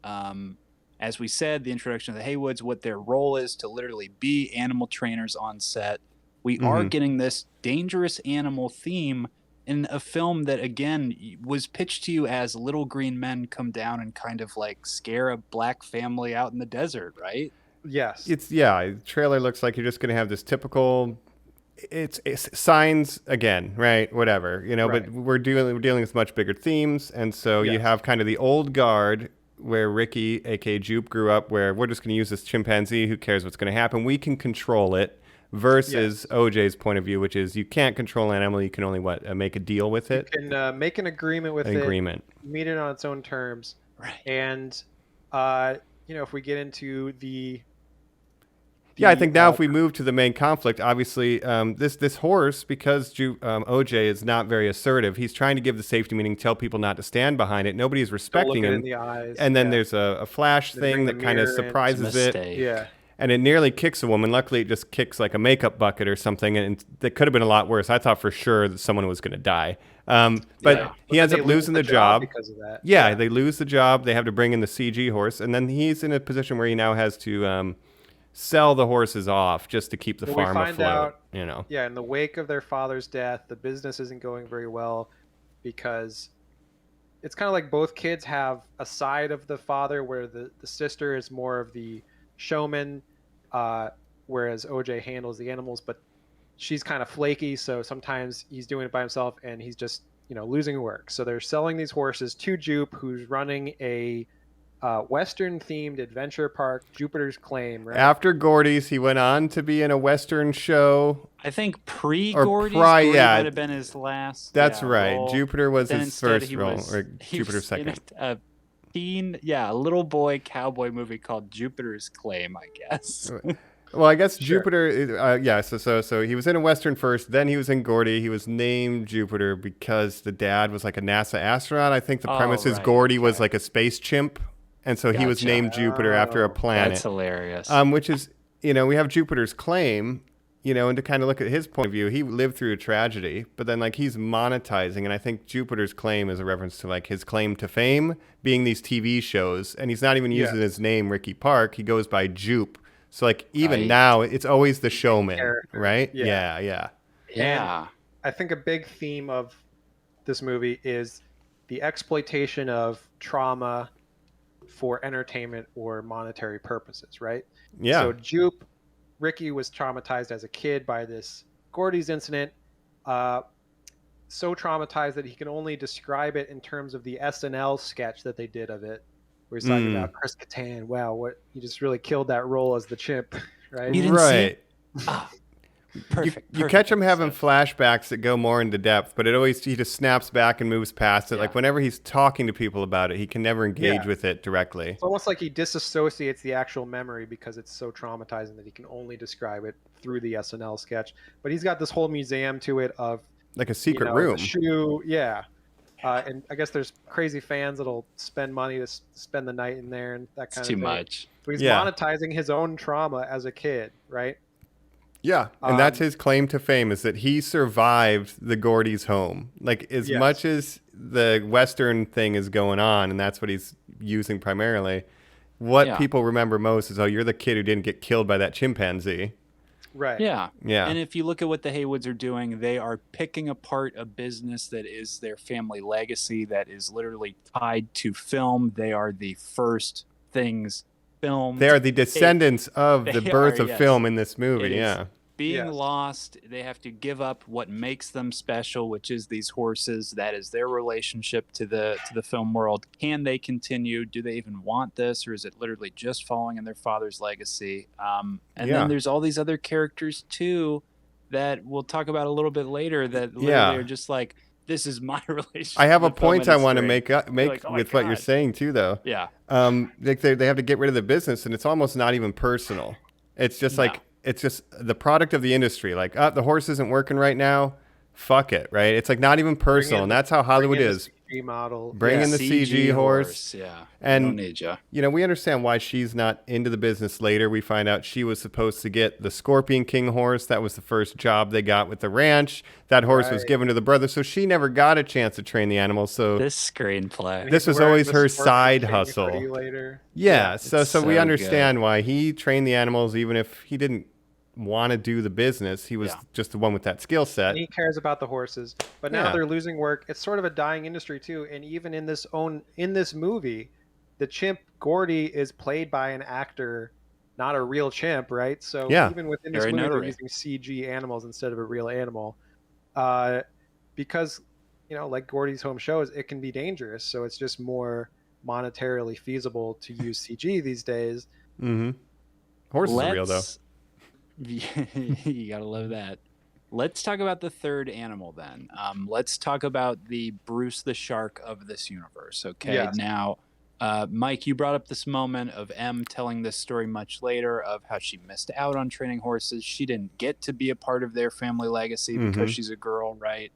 Speaker 4: As we said, the introduction of the Haywoods, what their role is to literally be animal trainers on set. We are getting this dangerous animal theme in a film that, again, was pitched to you as little green men come down and kind of like scare a black family out in the desert, right?
Speaker 6: Yes.
Speaker 5: The trailer looks like you're just going to have this typical, it's signs again, right? Whatever, but we're dealing with much bigger themes. And so you have kind of the old guard where Ricky, aka Jupe, grew up, where we're just going to use this chimpanzee. Who cares what's going to happen? We can control it. Versus OJ's point of view, which is you can't control an animal. You can only make a deal with it.
Speaker 6: You can make an agreement with it. Meet it on its own terms.
Speaker 4: Right.
Speaker 6: And if we get into the
Speaker 5: I think now if we move to the main conflict, obviously this horse, because OJ is not very assertive, he's trying to give the safety meaning, tell people not to stand behind it. Nobody's respecting him.
Speaker 6: In the eyes.
Speaker 5: And then there's a flash thing that kind of surprises it.
Speaker 6: Yeah.
Speaker 5: And it nearly kicks a woman. Luckily, it just kicks like a makeup bucket or something, and that could have been a lot worse. I thought for sure that someone was going to die. But he ends up losing the job
Speaker 6: because of that.
Speaker 5: Yeah, they lose the job. They have to bring in the CG horse, and then he's in a position where he now has to sell the horses off just to keep the farm afloat.
Speaker 6: Yeah, in the wake of their father's death, the business isn't going very well because it's kind of like both kids have a side of the father where the sister is more of the showman, whereas OJ handles the animals, but she's kind of flaky, so sometimes he's doing it by himself and he's just losing work. So they're selling these horses to Jupe, who's running a Western themed adventure park, Jupiter's Claim, right?
Speaker 5: After Gordy's, he went on to be in a Western show.
Speaker 4: I think pre-Gordy's, Gordy might have been his last.
Speaker 5: That's right.
Speaker 4: Role.
Speaker 5: Jupiter was
Speaker 4: then
Speaker 5: his first role, or Jupiter's second.
Speaker 4: A little boy cowboy movie called Jupiter's Claim, I guess.
Speaker 5: Well, I guess
Speaker 6: Sure.
Speaker 5: Jupiter. Yeah. So he was in a Western first. Then he was in Gordy. He was named Jupiter because the dad was like a NASA astronaut. I think the premise is
Speaker 3: right,
Speaker 5: Gordy was
Speaker 3: okay.
Speaker 5: like a space chimp, and so he was
Speaker 3: Gotcha.
Speaker 5: named Jupiter after a
Speaker 6: Oh,
Speaker 5: planet.
Speaker 3: That's hilarious.
Speaker 5: Which is, we have Jupiter's claim, and to kind of look at his point of view, he lived through a tragedy, but then like he's monetizing, and I think Jupiter's claim is a reference to like his claim to fame being these TV shows, and he's not even using his name Ricky Park. He goes by Jupe. So like even
Speaker 3: Right.
Speaker 5: now, it's always the showman,
Speaker 6: Character.
Speaker 5: right?
Speaker 6: Yeah.
Speaker 5: Yeah.
Speaker 3: Yeah.
Speaker 6: I think a big theme of this movie is the exploitation of trauma for entertainment or monetary purposes, right?
Speaker 5: Yeah.
Speaker 6: So Ricky was traumatized as a kid by this Gordy's incident, so traumatized that he can only describe it in terms of the SNL sketch that they did of it, where he's talking about Chris Kattan. Wow, what he just really killed that role as the chimp, right?
Speaker 3: You didn't see
Speaker 5: Right.
Speaker 3: it? Ah, perfect.
Speaker 5: You catch him having flashbacks that go more into depth, but he just snaps back and moves past it.
Speaker 3: Yeah.
Speaker 5: Like whenever he's talking to people about it, he can never engage with it directly.
Speaker 6: It's almost like he disassociates the actual memory because it's so traumatizing that he can only describe it through the SNL sketch. But he's got this whole museum to it of
Speaker 5: Like a secret
Speaker 6: the
Speaker 5: room.
Speaker 6: shoe, yeah. And I guess there's crazy fans that'll spend money to spend the night in there and that kind
Speaker 3: It's
Speaker 6: of
Speaker 3: too
Speaker 6: thing.
Speaker 3: much.
Speaker 6: So he's
Speaker 5: Yeah.
Speaker 6: monetizing his own trauma as a kid, right?
Speaker 5: Yeah, and that's his claim to fame is that he survived the Gordy's home. Like as
Speaker 6: Yes.
Speaker 5: much as the Western thing is going on, and that's what he's using primarily. What
Speaker 3: Yeah.
Speaker 5: people remember most is, oh, you're the kid who didn't get killed by that chimpanzee.
Speaker 6: Right.
Speaker 3: Yeah.
Speaker 5: Yeah.
Speaker 4: And if you look at what the Haywoods are doing, they are picking apart a business that is their family legacy that is literally tied to film. They are the first things filmed.
Speaker 5: They are the descendants of the
Speaker 4: they
Speaker 5: birth
Speaker 4: are,
Speaker 5: of
Speaker 4: yes.
Speaker 5: film in this
Speaker 4: It
Speaker 5: movie.
Speaker 4: is
Speaker 5: Yeah.
Speaker 4: being
Speaker 6: Yes.
Speaker 4: lost. They have to give up what makes them special, which is these horses. That is their relationship to the film world. Can they continue? Do they even want this, or is it literally just following in their father's legacy? And
Speaker 5: Yeah.
Speaker 4: then there's all these other characters too that we'll talk about a little bit later that literally
Speaker 5: Yeah.
Speaker 4: are just like, this is my relationship.
Speaker 5: I have a
Speaker 4: with film
Speaker 5: point I want to
Speaker 4: industry.
Speaker 5: make
Speaker 4: like, oh my
Speaker 5: with what you're
Speaker 4: God.
Speaker 5: saying too, though.
Speaker 4: Yeah.
Speaker 5: Like they have to get rid of the business, and it's almost not even personal. It's just like it's just the product of the industry. Like, the horse isn't working right now. Fuck it, right? It's like not even personal, and that's how Hollywood is.
Speaker 6: CG model.
Speaker 5: Bring in the CG horse.
Speaker 4: Yeah.
Speaker 5: And-
Speaker 4: don't need ya.
Speaker 5: We understand why she's not into the business later. We find out she was supposed to get the Scorpion King horse. That was the first job they got with the ranch. That horse was
Speaker 6: Right.
Speaker 5: given to the brother, so she never got a chance to train the animals. So
Speaker 3: This screenplay.
Speaker 6: And
Speaker 5: This
Speaker 6: he's
Speaker 5: was
Speaker 6: wearing
Speaker 5: always
Speaker 6: the
Speaker 5: her
Speaker 6: Scorpion
Speaker 5: side
Speaker 6: King
Speaker 5: hustle.
Speaker 6: hoodie Later.
Speaker 5: yeah, so
Speaker 3: it's
Speaker 5: we
Speaker 3: so
Speaker 5: understand why he trained the animals, even if he didn't want to do the business. He was
Speaker 4: Yeah.
Speaker 5: just the one with that skill set.
Speaker 6: And he cares about the horses, but now
Speaker 5: Yeah.
Speaker 6: they're losing work. It's sort of a dying industry too. And even in this movie, the chimp Gordy is played by an actor, not a real chimp, right? So
Speaker 5: Yeah.
Speaker 6: even within this
Speaker 4: Very
Speaker 6: movie, they're
Speaker 4: notary.
Speaker 6: using CG animals instead of a real animal, because like Gordy's home shows, it can be dangerous. So it's just more monetarily feasible to use CG these days.
Speaker 5: Mm-hmm. Horses are real though.
Speaker 4: You gotta love that. Let's talk about the third animal then. Let's talk about the Bruce the shark of this universe. Okay,
Speaker 6: Yes.
Speaker 4: now, Mike, you brought up this moment of M telling this story much later of how she missed out on training horses. She didn't get to be a part of their family legacy because she's a girl, right?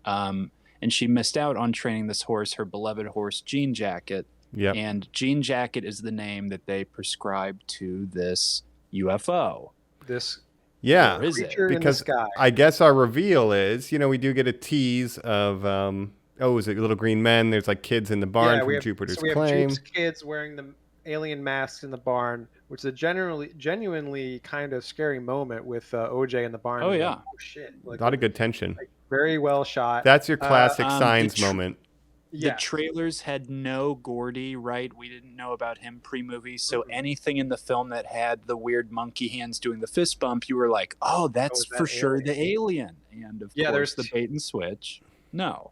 Speaker 4: And she missed out on training this horse, her beloved horse, Jean Jacket.
Speaker 5: Yep.
Speaker 4: And Jean Jacket is the name that they prescribe to this UFO.
Speaker 6: This
Speaker 5: Yeah.
Speaker 4: Or is it?
Speaker 6: creature in the
Speaker 5: Because
Speaker 6: sky.
Speaker 5: I guess our reveal is, we do get a tease of, is it Little Green Men? There's like kids in the barn from Jupiter's
Speaker 6: we have
Speaker 5: Claim.
Speaker 6: Jeep's kids wearing the alien masks in the barn, which is a genuinely kind of scary moment with OJ in the barn.
Speaker 4: Oh,
Speaker 6: Like,
Speaker 4: yeah.
Speaker 6: oh shit!
Speaker 5: A
Speaker 6: Like,
Speaker 5: lot of good tension.
Speaker 6: very well shot.
Speaker 5: That's your classic
Speaker 4: the
Speaker 5: Signs
Speaker 4: tr-
Speaker 5: moment.
Speaker 4: The
Speaker 6: Yes.
Speaker 4: trailers had no Gordy, right? We didn't know about him pre-movie, so
Speaker 6: Mm-hmm.
Speaker 4: anything in the film that had the weird monkey hands doing the fist bump, you were like, "Oh, that's
Speaker 6: is that
Speaker 4: for sure the alien." And of
Speaker 6: Yeah,
Speaker 4: course,
Speaker 6: there's
Speaker 4: the bait and switch. No.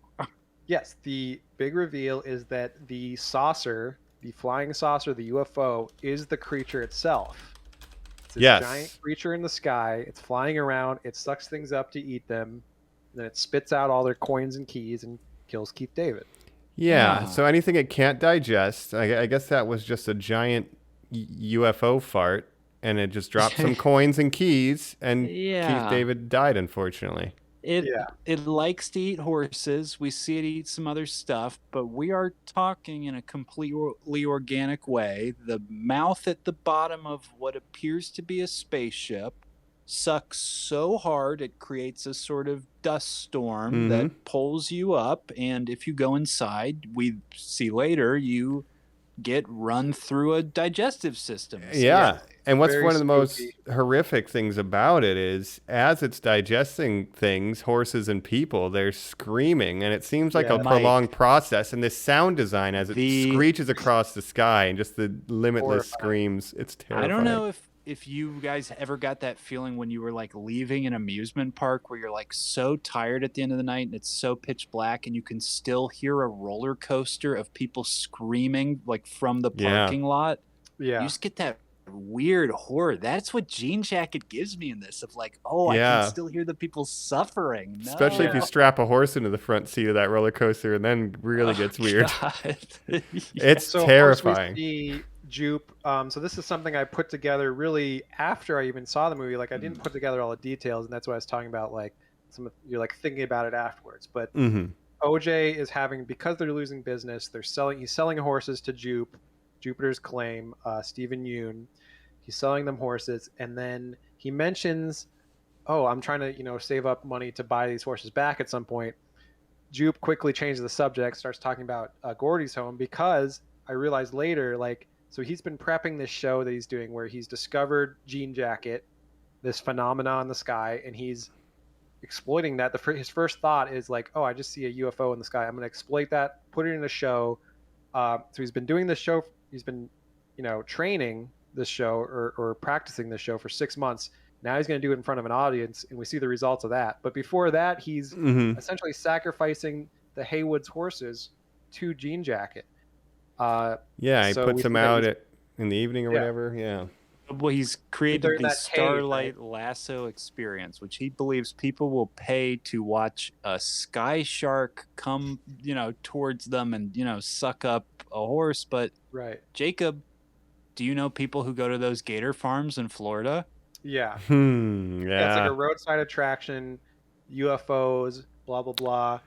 Speaker 6: Yes, the big reveal is that the saucer, the flying saucer, the UFO, is the creature itself. It's a
Speaker 5: Yes.
Speaker 6: giant creature in the sky. It's flying around. It sucks things up to eat them. Then it spits out all their coins and keys and kills Keith David.
Speaker 5: Yeah.
Speaker 4: Ah.
Speaker 5: So anything it can't digest, I guess that was just a giant UFO fart. and it just dropped some coins and keys, and
Speaker 4: Yeah.
Speaker 5: Keith David died, unfortunately.
Speaker 4: It likes to eat horses. We see it eat some other stuff, but we are talking in a completely organic way. The mouth at the bottom of what appears to be a spaceship sucks so hard it creates a sort of dust storm that pulls you up, and if you go inside, we see later, you get run through a digestive system.
Speaker 5: Yeah. And what's
Speaker 6: Very
Speaker 5: one of the most
Speaker 6: spooky.
Speaker 5: horrific things about it is as it's digesting things, horses and people, they're screaming, and it seems like a prolonged process. And this sound design as it screeches across the sky and just the limitless screams, it's terrifying.
Speaker 4: I don't know if you guys ever got that feeling when you were like leaving an amusement park where you're like so tired at the end of the night and it's so pitch black and you can still hear a roller coaster of people screaming like from the parking lot. Yeah. You just get that weird horror. That's what Jean Jacket gives me in this of like, I can still hear the people suffering. No.
Speaker 5: Especially if you strap a horse into the front seat of that roller coaster and then really gets weird. It's terrifying.
Speaker 6: So we see Jupe. So this is something I put together really after I even saw the movie. Like I didn't put together all the details, and that's why I was talking about like you're like thinking about it afterwards. But OJ is having, because they're losing business, he's selling horses to Jupe, Jupiter's claim, Stephen Yeun. He's selling them horses, and then he mentions, I'm trying to save up money to buy these horses back at some point. Jupe quickly changes the subject, starts talking about Gordy's home, because I realized later, so he's been prepping this show that he's doing where he's discovered Jean Jacket, this phenomena in the sky, and he's exploiting that. His first thought is like, I just see a UFO in the sky. I'm going to exploit that, put it in a show. So he's been doing this show. He's been, training this show or practicing this show for 6 months. Now he's going to do it in front of an audience, and we see the results of that. But before that, he's essentially sacrificing the Haywood's horses to Jean Jacket.
Speaker 5: He puts them out in the evening or whatever. Yeah.
Speaker 4: Well, he's created the Starlight Lasso experience, which he believes people will pay to watch a sky shark come, towards them and, suck up a horse. But Jacob, do you know people who go to those gator farms in Florida?
Speaker 6: Yeah. It's like a roadside attraction, UFOs, blah, blah, blah.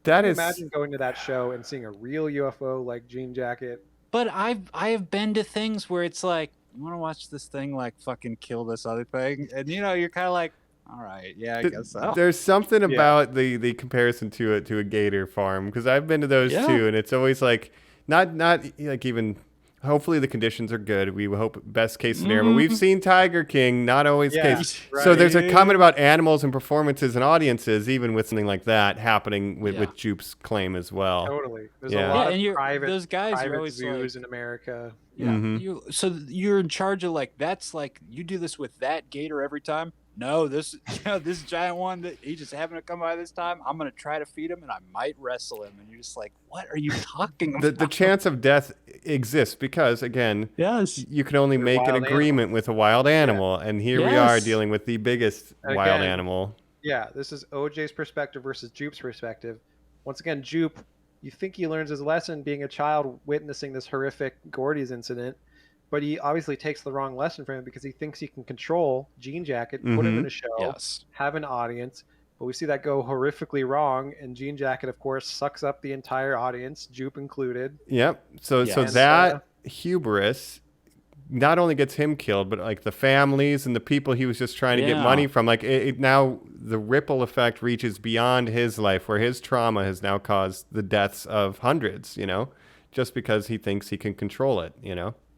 Speaker 6: Imagine going to that show and seeing a real UFO like Jean Jacket.
Speaker 4: But I have been to things where it's like, you want to watch this thing like fucking kill this other thing, and you're kind of like, all right, I guess so.
Speaker 5: There's something about the comparison to a gator farm, because I've been to those too, and it's always like not like even. Hopefully the conditions are good. We hope best case scenario, but we've seen Tiger King, not always case. Right. So there's a comment about animals and performances and audiences, even with something like that happening with Jupe's claim as well.
Speaker 6: Totally. There's a lot of
Speaker 4: those guys are always
Speaker 6: zoos in America.
Speaker 4: Yeah. So you're in charge of that's you do this with that gator every time. No, this giant one that he just happened to come by this time. I'm gonna try to feed him, and I might wrestle him. And you're just like, what are you talking about?
Speaker 5: The chance of death exists because, again, you can only make an agreement with a wild animal, and here we are dealing with the biggest wild animal.
Speaker 6: Yeah, this is OJ's perspective versus Jupe's perspective. Once again, Jupe, you think he learns his lesson being a child witnessing this horrific Gordy's incident. But he obviously takes the wrong lesson from him because he thinks he can control Jean Jacket, put him in a show, have an audience. But we see that go horrifically wrong, and Jean Jacket, of course, sucks up the entire audience, Jupe included.
Speaker 5: Yep. So that hubris not only gets him killed, but like the families and the people he was just trying to get money from. Like now the ripple effect reaches beyond his life, where his trauma has now caused the deaths of hundreds, just because he thinks he can control it,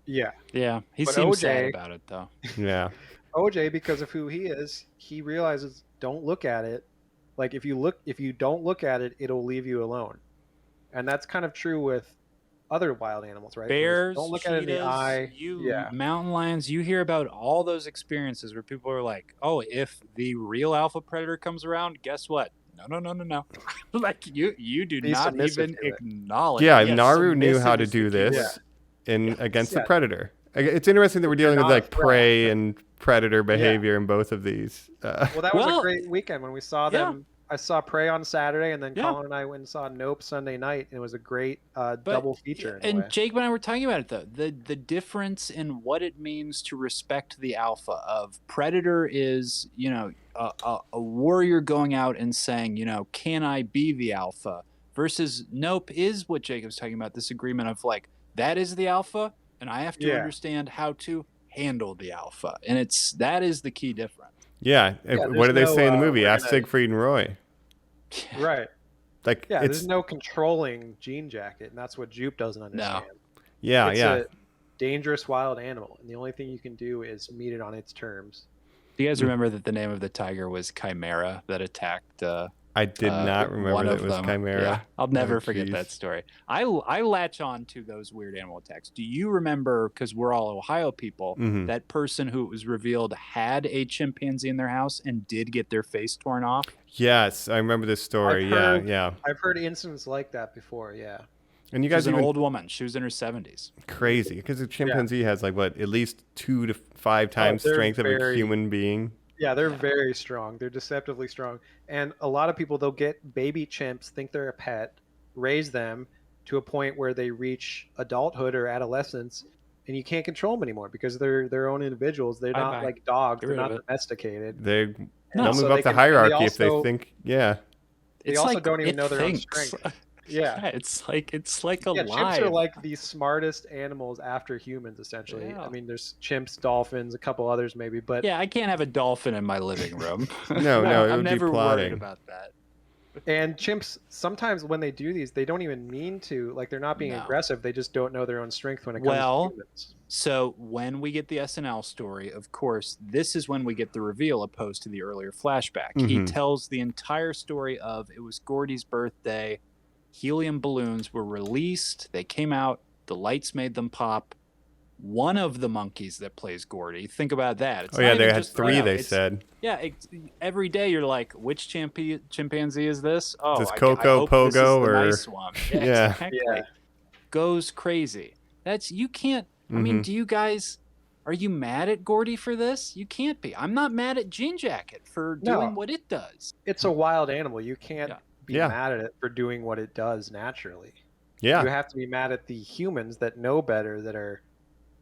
Speaker 6: Yeah.
Speaker 4: Yeah. He seems sad about it, though.
Speaker 5: Yeah.
Speaker 6: OJ, because of who he is, he realizes don't look at it. Like if you don't look at it, it'll leave you alone. And that's kind of true with other wild animals, right?
Speaker 4: Bears,
Speaker 6: don't look
Speaker 4: cheetahs,
Speaker 6: at it in the eye.
Speaker 4: Mountain lions. You hear about all those experiences where people are like, "Oh, if the real alpha predator comes around, guess what? No. Like you do not even acknowledge."
Speaker 5: Yeah, Naru knew how to do this against the predator. It's interesting that we're dealing with like prey and predator behavior in both of these.
Speaker 6: Well, that was a great weekend when we saw them I saw Prey on Saturday, and then
Speaker 4: Yeah.
Speaker 6: Colin and I went and saw Nope Sunday night, and it was a great double feature. In a way.
Speaker 4: And Jake and I were talking about it though. The difference in what it means to respect the alpha of Predator is, a warrior going out and saying, can I be the alpha? Versus Nope is what Jacob's talking about, this agreement of like, that is the alpha, and I have to understand how to handle the alpha. And that is the key difference.
Speaker 5: Yeah. What do they say in the movie? Ask Siegfried and Roy.
Speaker 6: Right.
Speaker 5: Like,
Speaker 6: there's no controlling Jean Jacket, and that's what Jupe doesn't understand.
Speaker 5: Yeah,
Speaker 6: it's a dangerous wild animal, and the only thing you can do is meet it on its terms.
Speaker 4: Do you guys remember that the name of the tiger was Chimera that attacked?
Speaker 5: I did not remember that it was Chimera.
Speaker 4: Yeah, I'll never forget that story. I latch on to those weird animal attacks. Do you remember, because we're all Ohio people, that person who it was revealed had a chimpanzee in their house and did get their face torn off?
Speaker 5: Yes, I remember this story.
Speaker 6: I've heard incidents like that before. Yeah.
Speaker 5: And you guys,
Speaker 4: she was an old woman. She was in her 70s.
Speaker 5: Crazy, because a chimpanzee has like at least 2 to 5 times strength of a human being.
Speaker 6: Yeah, they're very strong. They're deceptively strong. And a lot of people, they'll get baby chimps, think they're a pet, raise them to a point where they reach adulthood or adolescence, and you can't control them anymore because they're their own individuals. They're not like dogs. They're not domesticated.
Speaker 5: They'll move up the hierarchy if they think,
Speaker 6: They also don't even know their own strength. Yeah,
Speaker 4: it's like alive.
Speaker 6: Chimps are like the smartest animals after humans, essentially.
Speaker 4: Yeah.
Speaker 6: I mean, there's chimps, dolphins, a couple others maybe, but
Speaker 4: I can't have a dolphin in my living room.
Speaker 5: no, it
Speaker 4: I'm
Speaker 5: would
Speaker 4: never
Speaker 5: be plotting.
Speaker 4: worried about that.
Speaker 6: And chimps, sometimes when they do these, they don't even mean to. Like, they're not being aggressive. They just don't know their own strength when it comes to humans.
Speaker 4: So when we get the SNL story, of course, this is when we get the reveal opposed to the earlier flashback. He tells the entire story of it was Gordy's birthday. Helium balloons were released. They came out. The lights made them pop. One of the monkeys that plays Gordy, think about that. It's
Speaker 5: they had 3, they said.
Speaker 4: Yeah, every day you're like, which chimpanzee is this? Oh,
Speaker 5: is this Coco, Pogo, or
Speaker 4: nice one. Yeah, exactly. Goes crazy. You can't. I mean, are you mad at Gordy for this? You can't be. I'm not mad at Jean Jacket for doing what it does.
Speaker 6: It's a wild animal. You can't be mad at it for doing what it does naturally.
Speaker 5: Yeah.
Speaker 6: You have to be mad at the humans that know better, that are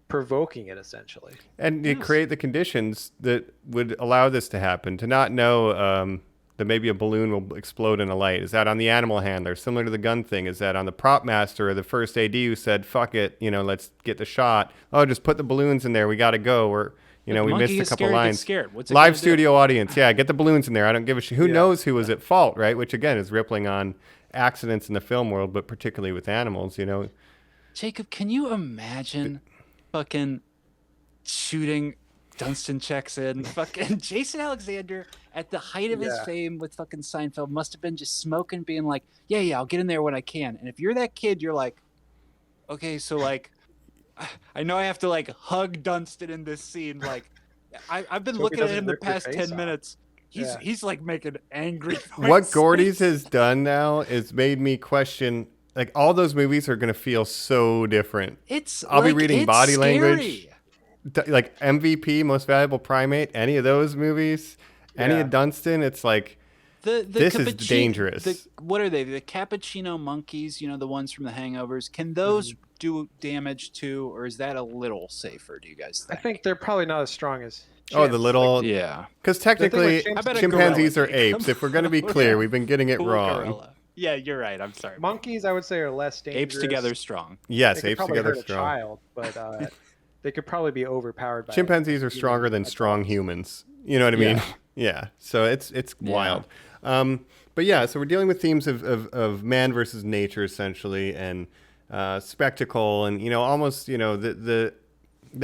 Speaker 6: provoking it, essentially.
Speaker 5: And you create the conditions that would allow this to happen. To not know that maybe a balloon will explode in a light. Is that on the animal handler? Similar to the gun thing. Is that on the prop master or the first AD who said, fuck it, let's get the shot. Oh, just put the balloons in there. We got to go. Or, we missed a couple lines. Live studio audience. Yeah, get the balloons in there. I don't give a shit. Who knows who was at fault, right? Which, again, is rippling on accidents in the film world, but particularly with animals,
Speaker 4: Jacob, can you imagine fucking shooting Dunstan checks in? Fucking Jason Alexander at the height of his fame with fucking Seinfeld must have been just smoking, being like, yeah, I'll get in there when I can. And if you're that kid, you're like, okay, so like, I know I have to like hug Dunstan in this scene. Like, I've been looking at him the past 10 minutes. He's like making angry noises.
Speaker 5: What Gordy's has done now is made me question, like, all those movies are going to feel so different. I'll be reading body language. Like MVP, Most Valuable Primate, any of those movies, any of Dunstan, it's like, this is dangerous.
Speaker 4: What are they? The cappuccino monkeys, the ones from The Hangovers. Can those do damage too, or is that a little safer, do you guys think?
Speaker 6: I think they're probably not as strong as chimps.
Speaker 5: Oh, the little...
Speaker 4: Because
Speaker 5: technically, chimpanzees are apes. If we're going to be clear, we've been getting it wrong.
Speaker 4: Gorilla. Yeah, you're right. I'm sorry.
Speaker 6: Monkeys, I would say, are less dangerous.
Speaker 4: Apes together strong.
Speaker 5: Yes,
Speaker 6: apes
Speaker 5: together
Speaker 6: hurt
Speaker 5: strong.
Speaker 6: A child, but they could probably be overpowered by
Speaker 5: chimpanzees are stronger than strong humans. You know what I mean? Yeah. So it's wild. But yeah, so we're dealing with themes of man versus nature, essentially, and spectacle, and almost the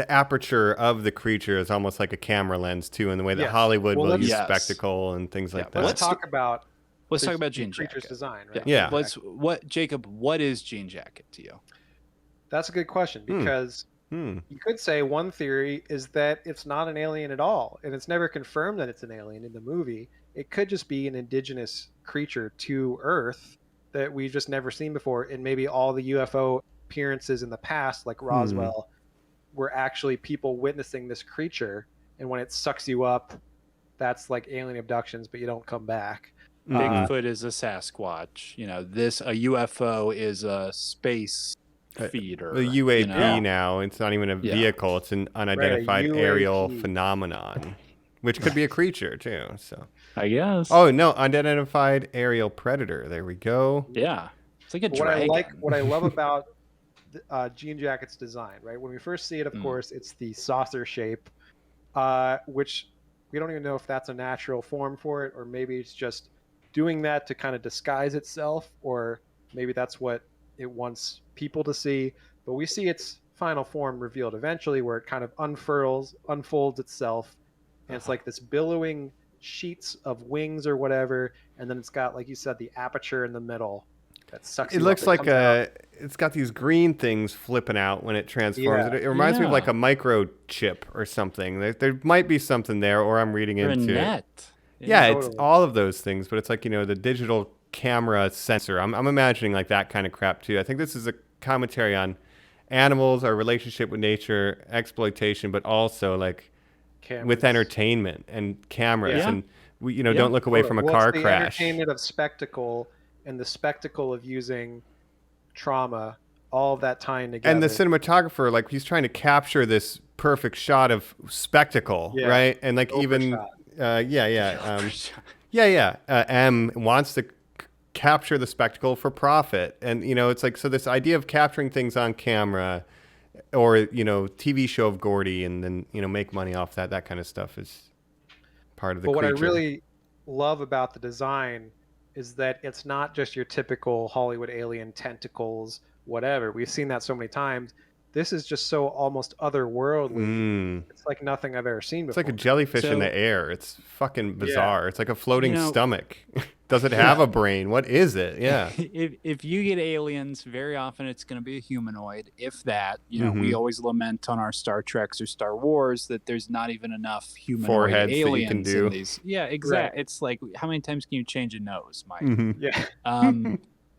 Speaker 5: aperture of the creature is almost like a camera lens too, in the way that Hollywood will use spectacle and things like that.
Speaker 6: Let's talk about
Speaker 4: Jean Jacket.
Speaker 6: Creature's design, right?
Speaker 5: Yeah.
Speaker 4: Jacob, what is Jean Jacket to you?
Speaker 6: That's a good question, because you could say one theory is that it's not an alien at all, and it's never confirmed that it's an alien in the movie. It could just be an indigenous creature to Earth that we've just never seen before, and maybe all the UFO appearances in the past, like Roswell, were actually people witnessing this creature, and when it sucks you up, that's like alien abductions, but you don't come back.
Speaker 4: Bigfoot is a Sasquatch. You know, a UFO is a space feeder.
Speaker 5: The UAP now, it's not even a vehicle, it's an unidentified aerial
Speaker 6: UAP.
Speaker 5: phenomenon, which could be a creature too. So
Speaker 3: I guess.
Speaker 5: oh no, unidentified aerial predator. There we go.
Speaker 3: Yeah. It's like a
Speaker 6: What
Speaker 3: dragon.
Speaker 6: what I love about Jean Jacket's design, right? When we first see it, of course, it's the saucer shape, which we don't even know if that's a natural form for it, or maybe it's just doing that to kind of disguise itself, or maybe that's what it wants people to see. But we see its final form revealed eventually, where it kind of unfolds itself, and it's like this billowing sheets of wings or whatever, and then it's got, like you said, the aperture in the middle that sucks.
Speaker 5: It looks like it's got these green things flipping out when it transforms.
Speaker 6: Yeah.
Speaker 5: It reminds me of like a microchip or something. There might be something there, or I'm reading
Speaker 3: Or a
Speaker 5: into it.
Speaker 3: net.
Speaker 5: Yeah,
Speaker 6: Totally.
Speaker 5: it's all of those things, but it's like, the digital camera sensor. I'm imagining like that kind of crap too. I think this is a commentary on animals, our relationship with nature, exploitation, but also like
Speaker 6: Cameras.
Speaker 5: with entertainment and cameras.
Speaker 3: Yeah.
Speaker 5: And we, don't look away from a
Speaker 6: Well,
Speaker 5: car
Speaker 6: it's the
Speaker 5: crash.
Speaker 6: entertainment of spectacle and the spectacle of using trauma, all of that tying together.
Speaker 5: And the cinematographer, like he's trying to capture this perfect shot of spectacle,
Speaker 6: Yeah.
Speaker 5: right? And like
Speaker 6: Overshot.
Speaker 5: M wants to capture the spectacle for profit. And, it's like, so this idea of capturing things on camera or, TV show of Gordy and then, make money off that kind of stuff is part of the
Speaker 6: But what I
Speaker 5: creature.
Speaker 6: really love about the design is that it's not just your typical Hollywood alien tentacles, whatever. We've seen that so many times. This is just so almost otherworldly. It's like nothing I've ever seen
Speaker 5: It's
Speaker 6: before.
Speaker 5: like a jellyfish in the air. It's fucking bizarre. It's like a floating stomach. Does it have a brain? What is it? Yeah.
Speaker 4: If you get aliens, very often it's going to be a humanoid. If that, we always lament on our Star Treks or Star Wars that there's not even enough humanoid
Speaker 5: Foreheads that you
Speaker 4: aliens
Speaker 5: can do.
Speaker 4: in these. Yeah, exactly.
Speaker 6: Right.
Speaker 4: It's like, how many times can you change a nose, Mike?
Speaker 6: Yeah.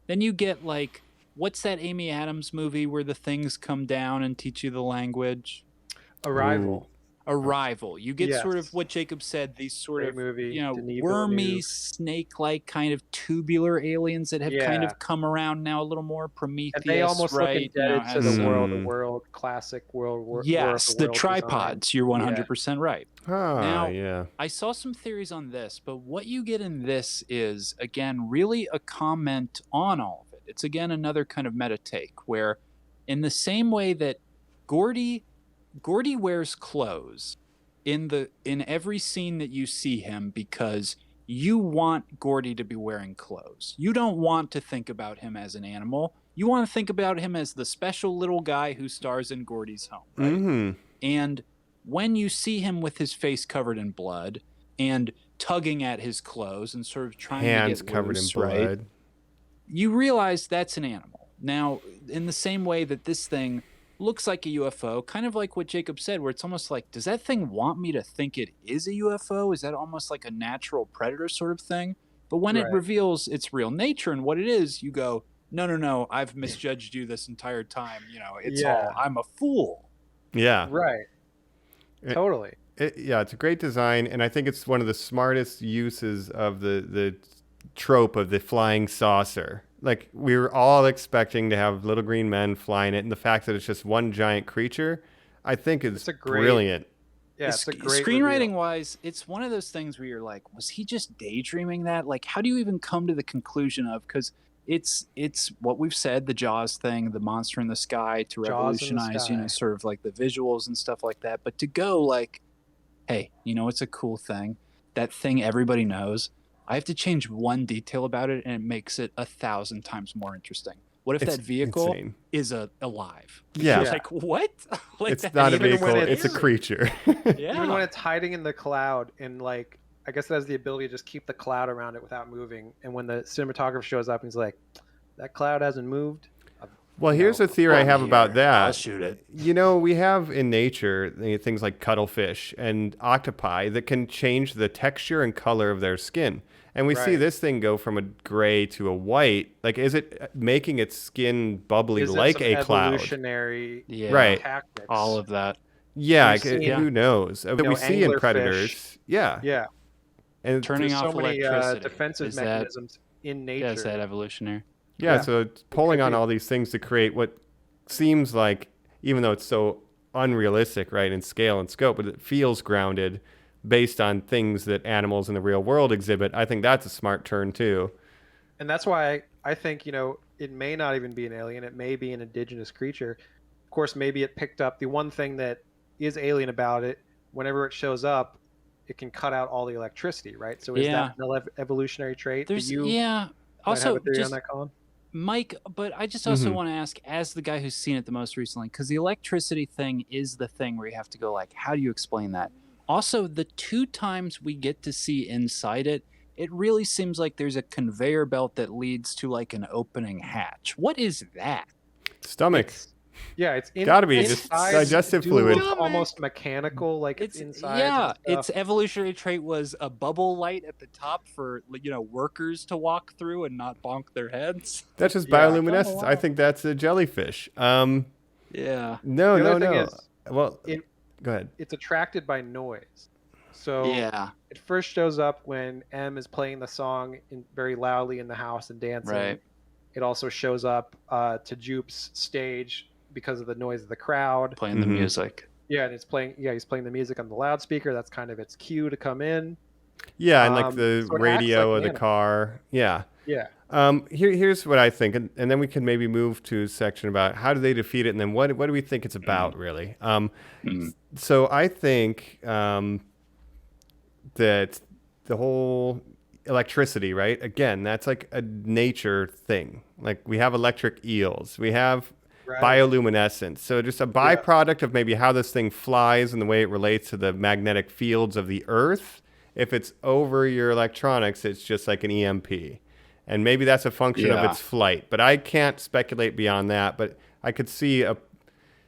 Speaker 4: Then you get like, what's that Amy Adams movie where the things come down and teach you the language?
Speaker 6: Arrival.
Speaker 4: Arrival. You get sort of
Speaker 6: Yes.
Speaker 4: what Jacob said, these sort
Speaker 6: Great
Speaker 4: of,
Speaker 6: movie. Denis
Speaker 4: wormy,
Speaker 6: Villeneuve.
Speaker 4: snake-like kind of tubular aliens that have kind
Speaker 6: Yeah.
Speaker 4: of come around now a little more. Prometheus,
Speaker 6: And they almost
Speaker 4: right?
Speaker 6: look indebted to
Speaker 4: as-
Speaker 6: the world classic world.
Speaker 4: Yes,
Speaker 6: world
Speaker 4: the
Speaker 6: design.
Speaker 4: tripods. You're 100% right. Now,
Speaker 5: Yeah.
Speaker 4: I saw some theories on this, but what you get in this is, again, really a comment on all of it. It's, again, another kind of meta take where, in the same way that Gordy wears clothes in every scene that you see him because you want Gordy to be wearing clothes. You don't want to think about him as an animal. You want to think about him as the special little guy who stars in Gordy's home, right?
Speaker 5: Mm-hmm.
Speaker 4: And when you see him with his face covered in blood and tugging at his clothes and sort of trying
Speaker 5: Hands
Speaker 4: to get
Speaker 5: covered
Speaker 4: loose,
Speaker 5: in blood.
Speaker 4: right? You realize that's an animal. Now, in the same way that this thing looks like a UFO, kind of like what Jacob said, where it's almost like, does that thing want me to think it is a UFO? Is that almost like a natural predator sort of thing? But when it
Speaker 6: Right.
Speaker 4: reveals its real nature and what it is, you go, no, I've misjudged you this entire time. It's
Speaker 6: Yeah.
Speaker 4: I'm a fool.
Speaker 5: Yeah.
Speaker 6: Right. Totally.
Speaker 5: It's a great design, and I think it's one of the smartest uses of the trope of the flying saucer. Like, we were all expecting to have little green men flying it, and the fact that it's just one giant creature, I think is
Speaker 6: It's a great-
Speaker 5: brilliant.
Speaker 6: Yeah, it's a great
Speaker 4: Screenwriting
Speaker 6: reveal.
Speaker 4: wise, it's one of those things where you're like, was he just daydreaming that? Like, how do you even come to the conclusion of, because it's what we've said, the Jaws thing, the monster in the sky, to
Speaker 6: Jaws in the
Speaker 4: revolutionize,
Speaker 6: sky.
Speaker 4: sort of like the visuals and stuff like that. But to go like, hey, it's a cool thing. That thing everybody knows. I have to change one detail about it, and it makes it 1,000 times more interesting. What if
Speaker 5: It's
Speaker 4: that vehicle
Speaker 5: insane.
Speaker 4: is alive?
Speaker 5: Yeah.
Speaker 4: You're like, what? Like,
Speaker 5: It's
Speaker 4: that
Speaker 5: not a
Speaker 4: even
Speaker 5: vehicle,
Speaker 6: when
Speaker 5: it's a
Speaker 6: it's-
Speaker 5: creature.
Speaker 4: Yeah.
Speaker 6: Even when it's hiding in the cloud, and like, I guess it has the ability to just keep the cloud around it without moving. And when the cinematographer shows up, he's like, that cloud hasn't moved.
Speaker 5: Well, here's a theory I have about that.
Speaker 3: I'll shoot it.
Speaker 5: We have in nature things like cuttlefish and octopi that can change the texture and color of their skin. And we see
Speaker 6: Right.
Speaker 5: this thing go from a gray to a white. Like, is it making its skin bubbly
Speaker 6: Is it
Speaker 5: like
Speaker 6: some
Speaker 5: a cloud?
Speaker 6: evolutionary
Speaker 4: Yeah.
Speaker 5: Right.
Speaker 6: tactics?
Speaker 3: All of that.
Speaker 5: Yeah,
Speaker 6: We've seen-
Speaker 5: who knows? We see in
Speaker 6: anglerfish.
Speaker 5: Predators. Yeah.
Speaker 6: Yeah.
Speaker 5: And
Speaker 3: Turning
Speaker 6: There's
Speaker 3: off
Speaker 6: so many
Speaker 3: electricity.
Speaker 6: defensive
Speaker 3: Is that-
Speaker 6: mechanisms in nature.
Speaker 3: Yeah, is that evolutionary?
Speaker 5: yeah,
Speaker 6: Yeah.
Speaker 5: so it's pulling on
Speaker 6: be.
Speaker 5: all these things to create what seems like, even though it's so unrealistic, right, in scale and scope, but it feels grounded based on things that animals in the real world exhibit. I think that's a smart turn too.
Speaker 6: And that's why I think, it may not even be an alien. It may be an indigenous creature. Of course, maybe it picked up the one thing that is alien about it. Whenever it shows up, it can cut out all the electricity, right? So is
Speaker 3: Yeah.
Speaker 6: that an evolutionary trait?
Speaker 3: There's
Speaker 6: Do you
Speaker 3: yeah.
Speaker 6: might
Speaker 3: Also,
Speaker 6: have a theory
Speaker 3: just
Speaker 6: on that, Colin?
Speaker 3: Mike, but I just also
Speaker 5: Mhm.
Speaker 3: want to ask, as the guy who's seen it the most recently, because the electricity thing is the thing where you have to go like, how do you explain that? Also, the 2 times we get to see inside it, it really seems like there's a conveyor belt that leads to like an opening hatch. What is that?
Speaker 5: Stomach.
Speaker 6: It's
Speaker 5: Gotta be just
Speaker 6: inside,
Speaker 5: digestive
Speaker 6: do
Speaker 5: fluid.
Speaker 6: look almost mechanical, like it's inside.
Speaker 3: yeah,
Speaker 6: and stuff.
Speaker 3: its evolutionary trait was a bubble light at the top for workers to walk through and not bonk their heads.
Speaker 5: That's just
Speaker 6: Yeah.
Speaker 5: bioluminescence. I think that's a jellyfish.
Speaker 3: Yeah.
Speaker 5: No,
Speaker 6: The
Speaker 5: no,
Speaker 6: other thing
Speaker 5: no.
Speaker 6: is,
Speaker 5: Well,
Speaker 6: it-
Speaker 5: go ahead.
Speaker 6: it's attracted by noise. So
Speaker 3: Yeah.
Speaker 6: it first shows up when M is playing the song very loudly in the house and dancing.
Speaker 3: Right.
Speaker 6: It also shows up to Jupe's stage because of the noise of the crowd.
Speaker 3: Playing the
Speaker 5: Mhm.
Speaker 3: music.
Speaker 6: Yeah, and he's playing the music on the loudspeaker. That's kind of its cue to come in.
Speaker 5: Yeah, and like the
Speaker 6: so it acts
Speaker 5: radio
Speaker 6: like
Speaker 5: of the
Speaker 6: an
Speaker 5: car. Yeah.
Speaker 6: Yeah.
Speaker 5: Here's what I think, and then we can maybe move to a section about how do they defeat it, and then what do we think it's about, really? So I think that the whole electricity, right? Again, that's like a nature thing. Like we have electric eels, we have
Speaker 6: Right.
Speaker 5: bioluminescence. So just a byproduct of maybe how this thing flies and the way it relates to the magnetic fields of the Earth. If it's over your electronics, it's just like an EMP. And maybe that's a function of
Speaker 3: Yeah.
Speaker 5: its flight. But I can't speculate beyond that. But I could see a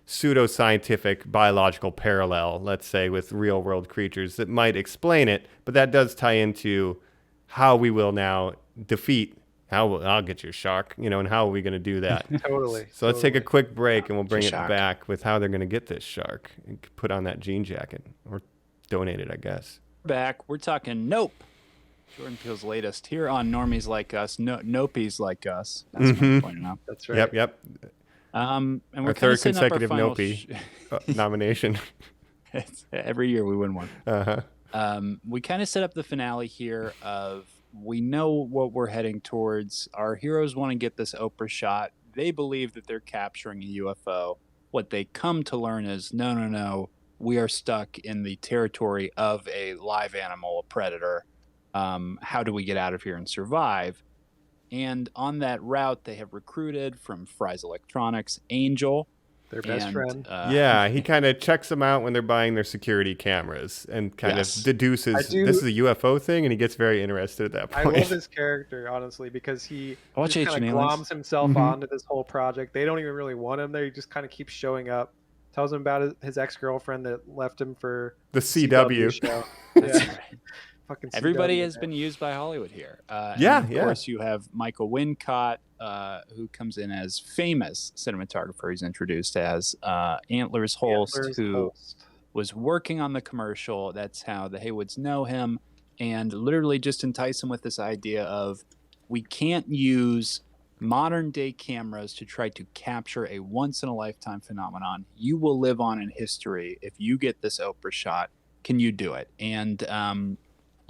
Speaker 5: pseudoscientific biological parallel, let's say, with real world creatures that might explain it. But that does tie into how we will now defeat. I'll get your shark, and how are we going to do that?
Speaker 6: Totally.
Speaker 5: So let's take a quick break and we'll bring it
Speaker 3: Shark.
Speaker 5: back with how they're going to get this shark and put on that jean jacket or donate it, I guess.
Speaker 3: Back, we're talking Nope. Jordan Peele's latest here on Normies Like Us, Nopies Like Us. That's what I'm pointing out.
Speaker 6: That's right.
Speaker 5: Yep.
Speaker 3: And we're
Speaker 5: Our
Speaker 3: kinda
Speaker 5: third
Speaker 3: setting up our
Speaker 5: consecutive
Speaker 3: final
Speaker 5: Nopie nomination.
Speaker 3: Every year we win one.
Speaker 5: Uh-huh.
Speaker 3: We kind of set up the finale here of we know what we're heading towards. Our heroes want to get this Oprah shot. They believe that they're capturing a UFO. What they come to learn is no. We are stuck in the territory of a live animal, a predator. How do we get out of here and survive? And on that route, they have recruited from Fry's Electronics, Angel.
Speaker 6: Their best friend.
Speaker 5: Yeah, he kind of checks them out when they're buying their security cameras and kind
Speaker 3: Yes.
Speaker 5: of deduces this is a UFO thing, and he gets very interested at that
Speaker 6: I
Speaker 5: point.
Speaker 6: love his character, honestly, because he
Speaker 3: I watch
Speaker 6: just kind
Speaker 3: Ancient
Speaker 6: of
Speaker 3: Aliens.
Speaker 6: gloms himself onto this whole project. They don't even really want him there. He just kind of keeps showing up. Tells him about his ex-girlfriend that left him for
Speaker 5: The CW.
Speaker 6: show.
Speaker 3: That's
Speaker 6: Yeah.
Speaker 3: right.
Speaker 6: Fucking
Speaker 3: Everybody
Speaker 6: CW,
Speaker 3: has
Speaker 6: man.
Speaker 3: been used by Hollywood here.
Speaker 5: Yeah,
Speaker 3: and of course, you have Michael Wincott, who comes in as famous cinematographer. He's introduced as Antlers Holst,
Speaker 6: Antlers
Speaker 3: who
Speaker 6: Holst.
Speaker 3: was working on the commercial. That's how the Haywoods know him, and literally just entice him with this idea of we can't use modern day cameras to try to capture a once in a lifetime phenomenon. You will live on in history if you get this Oprah shot. Can you do it? And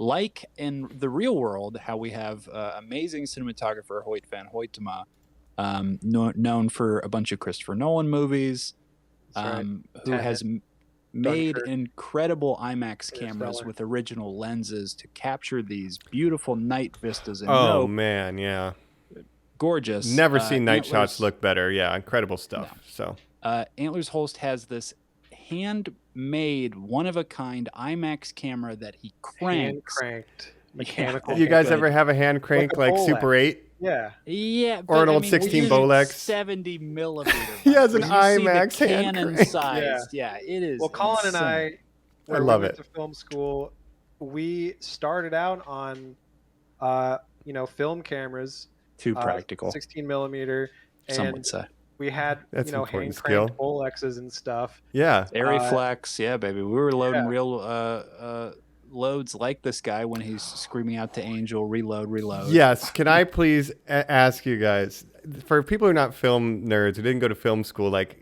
Speaker 3: like in the real world, how we have amazing cinematographer Hoyt van Hoytema, known for a bunch of Christopher Nolan movies,
Speaker 6: That's right.
Speaker 3: who has made
Speaker 6: Dunkirk.
Speaker 3: incredible IMAX cameras
Speaker 6: Interstellar.
Speaker 3: with original lenses to capture these beautiful night vistas and
Speaker 5: Oh, man, yeah.
Speaker 3: gorgeous.
Speaker 5: Never seen night
Speaker 3: Antlers-
Speaker 5: shots look better. Yeah, incredible stuff. So
Speaker 3: Antlers Holst has this handmade, one-of-a-kind IMAX camera that he
Speaker 6: Hand
Speaker 3: cranks.
Speaker 6: cranked mechanical.
Speaker 5: you guys
Speaker 3: good.
Speaker 5: ever have a hand crank
Speaker 6: Like a
Speaker 5: like Super
Speaker 6: Bolex.
Speaker 5: 8?
Speaker 6: Yeah.
Speaker 3: Yeah,
Speaker 5: Or an old
Speaker 3: we
Speaker 5: 16
Speaker 3: use
Speaker 5: Bolex.
Speaker 3: 70 millimeter.
Speaker 5: He has an
Speaker 3: You see the
Speaker 5: IMAX hand
Speaker 3: Canon
Speaker 5: crank.
Speaker 3: sized. Yeah, it is.
Speaker 6: Well, Colin and
Speaker 3: insane.
Speaker 6: when
Speaker 5: love
Speaker 6: we went
Speaker 5: it.
Speaker 6: to film school, we started out on, film cameras.
Speaker 3: Too practical.
Speaker 6: 16 millimeter.
Speaker 3: Some
Speaker 6: And
Speaker 3: would say.
Speaker 6: we had,
Speaker 5: That's
Speaker 6: hand
Speaker 5: important
Speaker 6: cranked
Speaker 5: skill.
Speaker 6: Bolexes and stuff.
Speaker 5: Yeah.
Speaker 3: Airy flex, yeah, baby. We were loading
Speaker 6: yeah.
Speaker 3: real
Speaker 4: loads like this guy when he's screaming out to Angel, reload, reload.
Speaker 5: Yes. Can I please ask you guys, for people who are not film nerds, who didn't go to film school, like,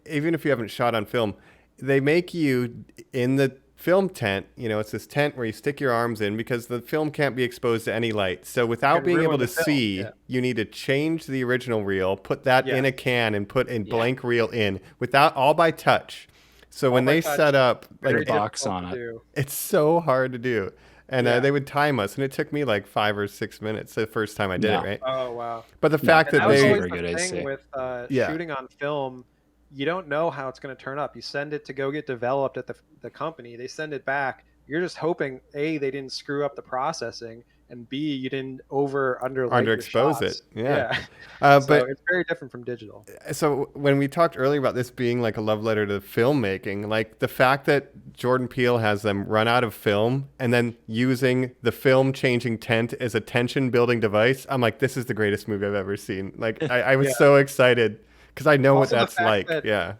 Speaker 5: even if you haven't shot on film, they make you in the film tent, it's this tent where you stick your arms in because the film can't be exposed to any light. So without being able to see, you need to change the original reel, put that in a can, and put a blank reel in all by touch. So when they set up
Speaker 4: like a box on it,
Speaker 5: it's so hard to do. And they would time us, and it took me like 5 or 6 minutes the first time I did it, right?
Speaker 6: Oh, wow.
Speaker 5: But the fact that
Speaker 6: was
Speaker 5: they...
Speaker 6: always the thing with shooting on film, you don't know how it's going to turn up. You send it to go get developed at the company. They send it back. You're just hoping, A, they didn't screw up the processing, and B, you didn't underexpose
Speaker 5: it. Yeah.
Speaker 6: So
Speaker 5: but
Speaker 6: it's very different from digital.
Speaker 5: So when we talked earlier about this being like a love letter to filmmaking, like the fact that Jordan Peele has them run out of film and then using the film changing tent as a tension building device, I'm like, this is the greatest movie I've ever seen. Like I was so excited because I know
Speaker 6: Also,
Speaker 5: what that's like.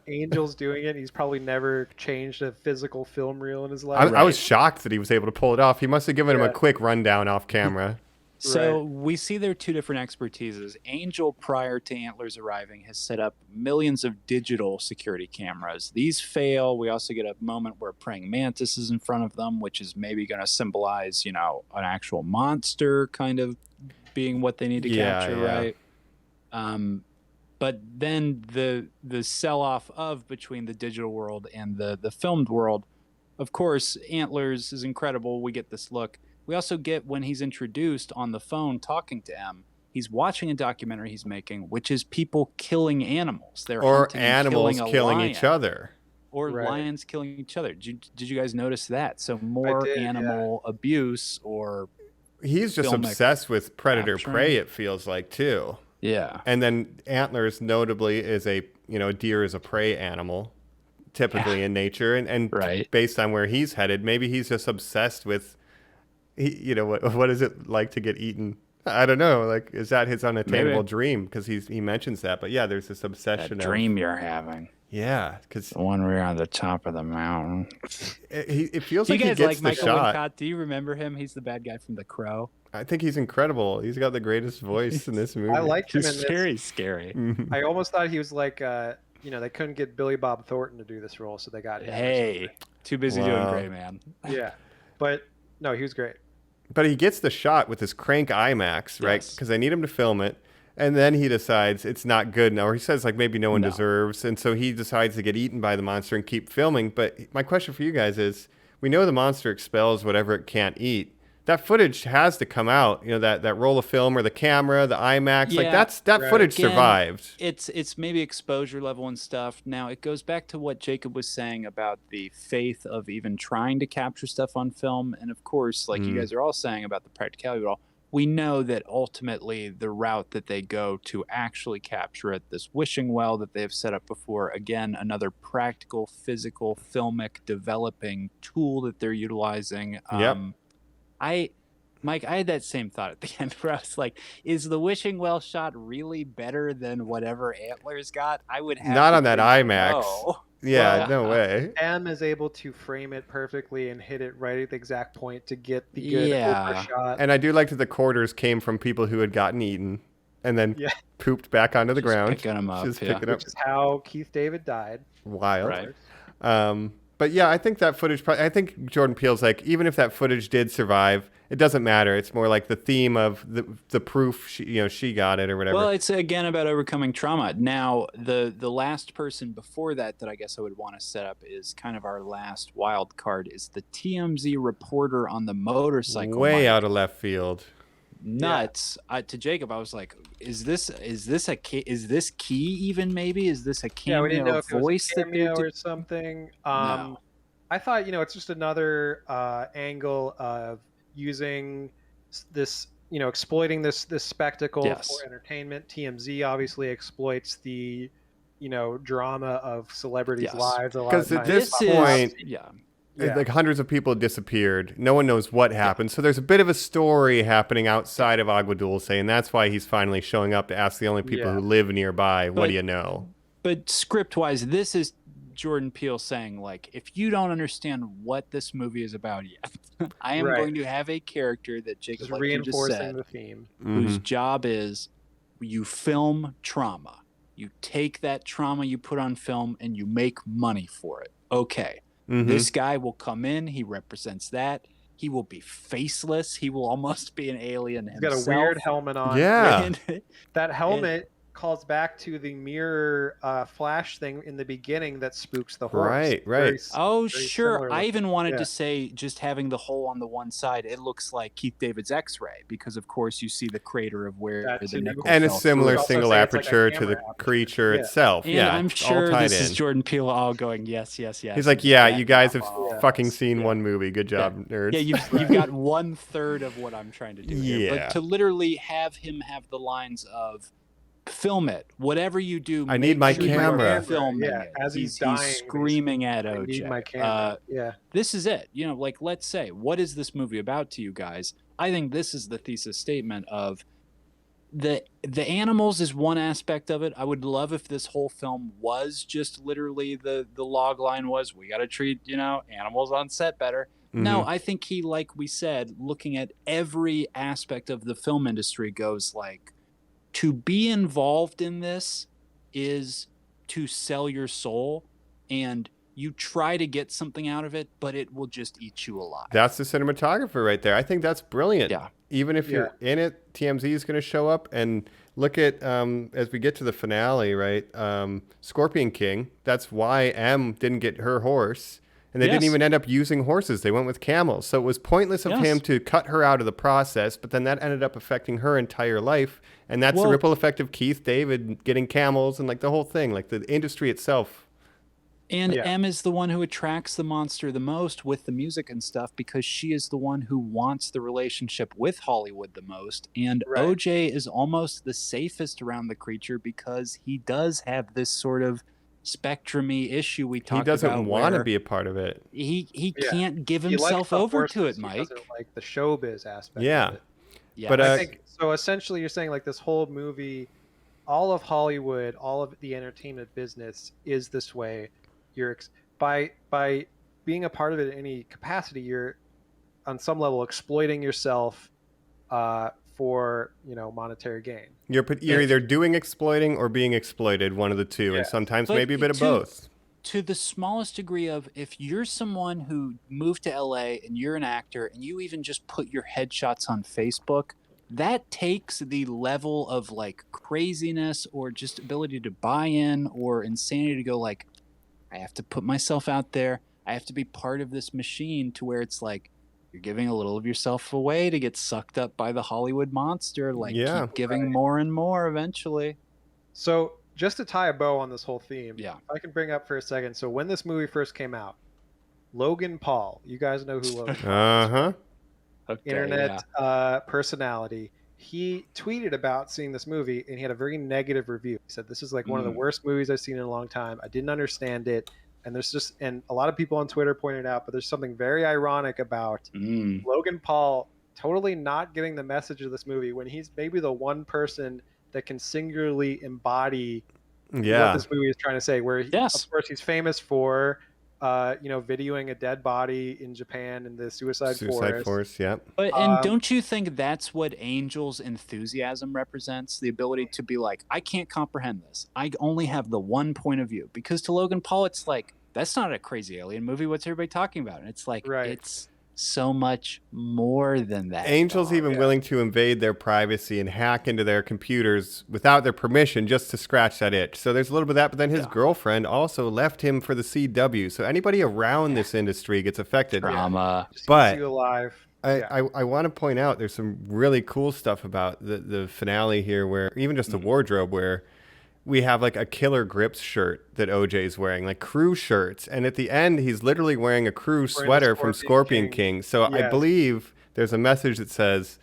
Speaker 6: Angel's doing it. He's probably never changed a physical film reel in his life.
Speaker 5: I was shocked that he was able to pull it off. He must have given him a quick rundown off camera.
Speaker 4: So we see there are two different expertises. Angel, prior to Antlers arriving, has set up millions of digital security cameras. These fail. We also get a moment where a praying mantis is in front of them, which is maybe going to symbolize, an actual monster kind of being what they need to capture, right? But then the sell-off of between the digital world and the filmed world, of course, Antlers is incredible. We get this look. We also get when he's introduced on the phone talking to M, he's watching a documentary he's making, which is people killing animals.
Speaker 5: Or animals killing each other.
Speaker 4: Or lions killing each other. Did you guys notice that? So more animal abuse or...
Speaker 5: He's just obsessed with predator-prey, it feels like, too.
Speaker 4: Yeah.
Speaker 5: And then Antlers notably is a deer is a prey animal typically in nature. And based on where he's headed, maybe he's just obsessed with, what is it like to get eaten? I don't know. Like, is that his unattainable dream? Because he mentions that. But yeah, there's this obsession.
Speaker 4: That dream you're having.
Speaker 5: Yeah. Because
Speaker 4: the one where you're on the top of the mountain.
Speaker 5: It feels like he gets the shot.
Speaker 4: Michael Wincott? Do you remember him? He's the bad guy from The Crow.
Speaker 5: I think he's incredible. He's got the greatest voice in this movie.
Speaker 6: I like him in
Speaker 4: this. He's very scary.
Speaker 5: Mm-hmm.
Speaker 6: I almost thought he was like, they couldn't get Billy Bob Thornton to do this role, so they got him.
Speaker 4: Hey, too busy doing Gray Man.
Speaker 6: Yeah, but no, he was great.
Speaker 5: But he gets the shot with his crank IMAX, right? Because they need him to film it. And then he decides it's not good now. Or he says, like, maybe no one deserves. And so he decides to get eaten by the monster and keep filming. But my question for you guys is, we know the monster expels whatever it can't eat. That footage has to come out, that roll of film or the camera, the IMAX, that footage survived.
Speaker 4: It's maybe exposure level and stuff. Now, it goes back to what Jacob was saying about the faith of even trying to capture stuff on film. And of course, like you guys are all saying about the practicality of it all, we know that ultimately the route that they go to actually capture it, this wishing well that they have set up before, again, another practical, physical, filmic developing tool that they're utilizing. Mike, I had that same thought at the end where I was like, is the wishing well shot really better than whatever Antlers got? I would have
Speaker 5: not on that IMAX.
Speaker 4: No.
Speaker 5: Yeah, no way.
Speaker 6: M is able to frame it perfectly and hit it right at the exact point to get the good shot.
Speaker 5: And I do like that the quarters came from people who had gotten eaten and then pooped back onto the ground.
Speaker 4: Picking them up,
Speaker 6: Which is how Keith David died.
Speaker 5: Wild.
Speaker 4: Right.
Speaker 5: But yeah, I think that footage, I think Jordan Peele's like, even if that footage did survive, it doesn't matter. It's more like the theme of the proof she got it or whatever.
Speaker 4: Well, it's again about overcoming trauma. Now, the last person before that I guess I would want to set up is kind of our last wild card is the TMZ reporter on the motorcycle.
Speaker 5: Way out of left field.
Speaker 4: Nuts. To Jacob, I was like, is this key even maybe? Is this a cameo
Speaker 6: we didn't know if
Speaker 4: voice
Speaker 6: it was a cameo or something?
Speaker 4: No.
Speaker 6: I thought, it's just another angle of using this, exploiting this spectacle for entertainment. TMZ obviously exploits the, drama of celebrities' lives.
Speaker 5: Because at this point, like hundreds of people disappeared. No one knows what happened. So there's a bit of a story happening outside of Agua Dulce, and that's why he's finally showing up to ask the only people who live nearby, what do you know?
Speaker 4: But script-wise, this is Jordan Peele saying, like, if you don't understand what this movie is about yet, I am
Speaker 6: Right.
Speaker 4: going to have a character that Jacob,
Speaker 6: Just
Speaker 4: like you just
Speaker 6: reinforcing
Speaker 4: said,
Speaker 6: the theme.
Speaker 4: whose job is you film trauma. You take that trauma you put on film and you make money for it. Okay. This guy will come in. He represents that. He will be faceless. He will almost be an alien
Speaker 6: He's
Speaker 4: himself.
Speaker 6: got a weird helmet on.
Speaker 5: Yeah.
Speaker 6: That helmet calls back to the mirror flash thing in the beginning that spooks the horse.
Speaker 5: Right.
Speaker 6: Very
Speaker 4: Oh,
Speaker 6: very
Speaker 4: sure.
Speaker 6: similar
Speaker 4: I
Speaker 6: looking.
Speaker 4: even wanted
Speaker 6: Yeah.
Speaker 4: to say just having the hole on the one side, it looks like Keith David's X-ray because, of course, you see the crater of where
Speaker 6: That
Speaker 4: the
Speaker 6: too.
Speaker 4: nickel
Speaker 5: And a
Speaker 4: fell
Speaker 5: similar
Speaker 4: through.
Speaker 6: Also
Speaker 5: single
Speaker 6: say it's like a
Speaker 5: aperture to the
Speaker 6: camera aperture.
Speaker 5: creature
Speaker 6: Yeah.
Speaker 5: itself.
Speaker 4: And
Speaker 5: yeah,
Speaker 4: I'm
Speaker 5: it's all
Speaker 4: sure
Speaker 5: tied
Speaker 4: this is
Speaker 5: in.
Speaker 4: Jordan Peele all going, yes, yes, yes.
Speaker 5: He's like,
Speaker 4: and
Speaker 5: yeah,
Speaker 4: backing
Speaker 5: you guys
Speaker 4: up
Speaker 5: have
Speaker 4: all
Speaker 5: fucking
Speaker 4: this.
Speaker 5: seen
Speaker 4: Yeah.
Speaker 5: one movie. Good job, nerds.
Speaker 4: Yeah, you've got 1/3 of what I'm trying to do here.
Speaker 5: Yeah.
Speaker 4: But to literally have him have the lines of film it, whatever you do,
Speaker 5: I need
Speaker 4: make
Speaker 5: my
Speaker 4: sure you're
Speaker 5: camera.
Speaker 4: filming
Speaker 6: Yeah,
Speaker 4: it.
Speaker 6: as he's
Speaker 4: he's
Speaker 6: dying,
Speaker 4: screaming at
Speaker 6: I
Speaker 4: OJ.
Speaker 6: need my camera. Yeah.
Speaker 4: This is it. You know, like, let's say, what is this movie about to you guys? I think this is the thesis statement of the animals is one aspect of it. I would love if this whole film was just literally the log line was, we got to treat, animals on set better. No, I think he, like we said, looking at every aspect of the film industry goes like, to be involved in this is to sell your soul, and you try to get something out of it, but it will just eat you alive.
Speaker 5: That's the cinematographer right there. I think that's brilliant.
Speaker 4: Yeah.
Speaker 5: Even if you're in it, TMZ is going to show up. And look at, as we get to the finale, right? Scorpion King, that's why M didn't get her horse. And they didn't even end up using horses. They went with camels. So it was pointless of him to cut her out of the process, but then that ended up affecting her entire life. And that's the ripple effect of Keith David getting camels and like the whole thing, like the industry itself.
Speaker 4: And M is the one who attracts the monster the most with the music and stuff because she is the one who wants the relationship with Hollywood the most. And OJ is almost the safest around the creature because he does have this sort of spectrum-y issue we talked about.
Speaker 5: He doesn't want to be a part of it.
Speaker 4: He can't give himself over to it, Mike.
Speaker 6: He doesn't like the showbiz aspect of it.
Speaker 4: Yeah.
Speaker 5: But
Speaker 6: I think so. Essentially, you're saying like this whole movie, all of Hollywood, all of the entertainment business is this way. You're by being a part of it in any capacity, you're on some level exploiting yourself for monetary gain.
Speaker 5: You're either doing exploiting or being exploited, one of the two, and sometimes maybe a bit of both.
Speaker 4: To the smallest degree of, if you're someone who moved to LA and you're an actor and you even just put your headshots on Facebook, that takes the level of like craziness or just ability to buy in or insanity to go like, I have to put myself out there. I have to be part of this machine to where it's like, you're giving a little of yourself away to get sucked up by the Hollywood monster. Like, keep giving more and more eventually.
Speaker 6: So just to tie a bow on this whole theme,
Speaker 4: if
Speaker 6: I can bring up for a second. So when this movie first came out, Logan Paul, you guys know who Logan Paul is. Internet personality. He tweeted about seeing this movie and he had a very negative review. He said, this is like one of the worst movies I've seen in a long time. I didn't understand it. And and a lot of people on Twitter pointed out, but there's something very ironic about Logan Paul totally not getting the message of this movie when he's maybe the one person that can singularly embody what this movie is trying to say. Where, of course, he's famous for, videoing a dead body in Japan in the Suicide Forest.
Speaker 4: But and don't you think that's what Angel's enthusiasm represents? The ability to be like, I can't comprehend this. I only have the one point of view. Because to Logan Paul, it's like, that's not a crazy alien movie. What's everybody talking about? And it's like, it's so much more than that.
Speaker 5: Angel's even willing to invade their privacy and hack into their computers without their permission just to scratch that itch. So there's a little bit of that, but then his girlfriend also left him for the CW. So anybody around this industry gets affected.
Speaker 4: Drama.
Speaker 6: But you alive.
Speaker 5: I want to point out there's some really cool stuff about the finale here, where even just the wardrobe, where we have like a Killer Grips shirt that OJ's wearing, like crew shirts. And at the end, he's literally wearing a crew sweater from Scorpion King. So I believe there's a message that says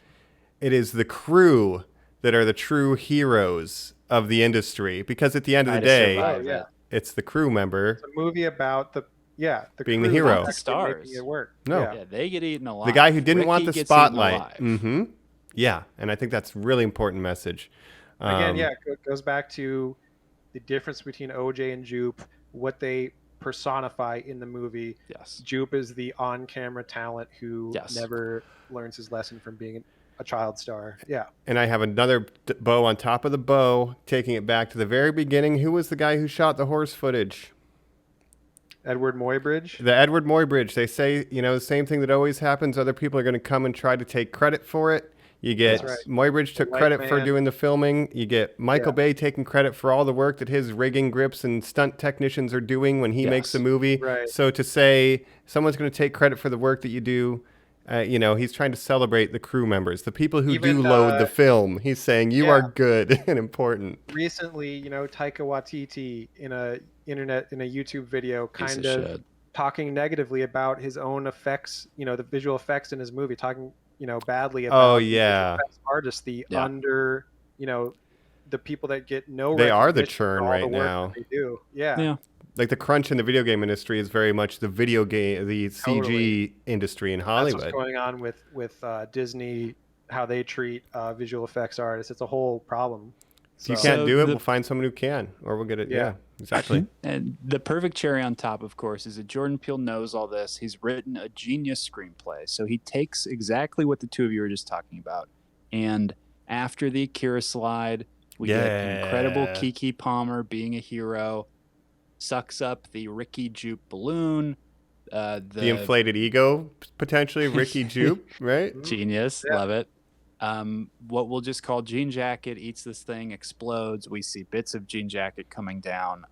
Speaker 5: it is the crew that are the true heroes of the industry. Because at the end of the day, it's the crew member.
Speaker 6: It's a movie about
Speaker 5: being the hero.
Speaker 4: The stars.
Speaker 6: It work.
Speaker 5: No.
Speaker 4: They get eaten alive.
Speaker 5: The guy who didn't want the spotlight.
Speaker 4: Yeah,
Speaker 5: and I think that's a really important message.
Speaker 6: Again, it goes back to the difference between OJ and Jupe, what they personify in the movie.
Speaker 3: Yes.
Speaker 6: Jupe is the on-camera talent who
Speaker 3: Yes.
Speaker 6: never learns his lesson from being a child star. Yeah.
Speaker 5: And I have another bow on top of the bow, taking it back to the very beginning. Who was the guy who shot the horse footage?
Speaker 6: Edward Muybridge.
Speaker 5: The Edward Muybridge. They say, the same thing that always happens. Other people are going to come and try to take credit for it. You get
Speaker 6: That's right.
Speaker 5: Muybridge took
Speaker 6: The white
Speaker 5: credit for
Speaker 6: man.
Speaker 5: doing the filming. You get Michael Bay taking credit for all the work that his rigging grips and stunt technicians are doing when he makes a movie.
Speaker 6: Right.
Speaker 5: So to say someone's going to take credit for the work that you do, he's trying to celebrate the crew members, the people who do load the film. He's saying you are good and important.
Speaker 6: Recently, Taika Waititi in a YouTube video kind of talking negatively about his own effects, the visual effects in his movie, talking badly about the visual effects artists, the people that get no
Speaker 5: they are the
Speaker 6: recognition
Speaker 5: churn
Speaker 6: for all
Speaker 5: right
Speaker 6: the work
Speaker 5: now.
Speaker 6: that they do. Yeah.
Speaker 5: Like the crunch in the video game industry is very much the CG
Speaker 6: Totally.
Speaker 5: industry in Hollywood.
Speaker 6: That's what's going on with Disney, how they treat visual effects artists. It's a whole problem.
Speaker 5: If you can't do it, we'll find someone who can, or we'll get it. Yeah, exactly.
Speaker 3: And the perfect cherry on top, of course, is that Jordan Peele knows all this. He's written a genius screenplay. So he takes exactly what the two of you were just talking about. And after the Akira slide, we get incredible Keke Palmer being a hero, sucks up the Ricky Jupe balloon. The
Speaker 5: inflated ego, potentially, Ricky Jupe, right?
Speaker 3: Genius. Love it. What we'll just call Jean Jacket eats this thing, explodes. We see bits of Jean Jacket coming down.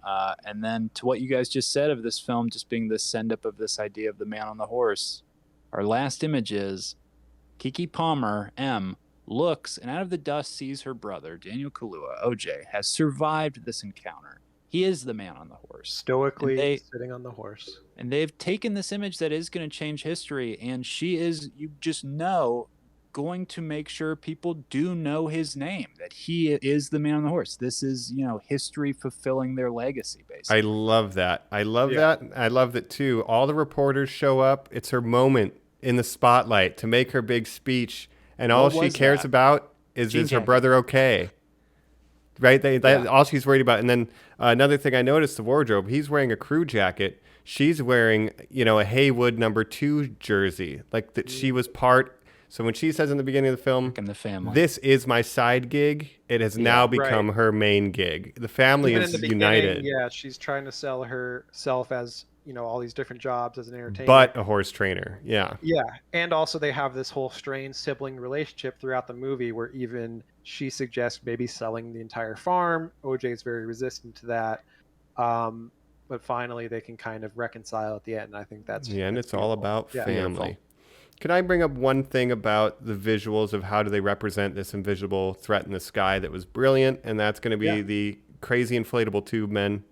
Speaker 3: And then to what you guys just said of this film just being the send-up of this idea of the man on the horse, our last image is Keke Palmer, M, looks and out of the dust sees her brother, Daniel Kaluuya, OJ, has survived this encounter. He is the man on the horse.
Speaker 6: Stoically sitting on the horse.
Speaker 3: And they've taken this image that is going to change history, and she is, you just know, going to make sure people do know his name, that he is the man on the horse. This is, history fulfilling their legacy, basically.
Speaker 5: I love that. I love that. I love that too. All the reporters show up. It's her moment in the spotlight to make her big speech, and all she cares about is her brother okay? Right? All she's worried about. And then another thing I noticed, the wardrobe, he's wearing a crew jacket. She's wearing, a Haywood #2 jersey, like that she was part. So when she says in the beginning of the film,
Speaker 3: in the family,
Speaker 5: this is my side gig, it has now become her main gig. The family is united.
Speaker 6: Yeah, she's trying to sell herself as, all these different jobs as an entertainer.
Speaker 5: But a horse trainer, yeah.
Speaker 6: Yeah, and also they have this whole strained sibling relationship throughout the movie where even she suggests maybe selling the entire farm. OJ is very resistant to that. But finally they can kind of reconcile at the end. And I think that's...
Speaker 5: Yeah, and it's
Speaker 6: beautiful.
Speaker 5: all about family.
Speaker 6: Beautiful.
Speaker 5: Can I bring up one thing about the visuals of how do they represent this invisible threat in the sky that was brilliant, and that's going to be the crazy inflatable tube men.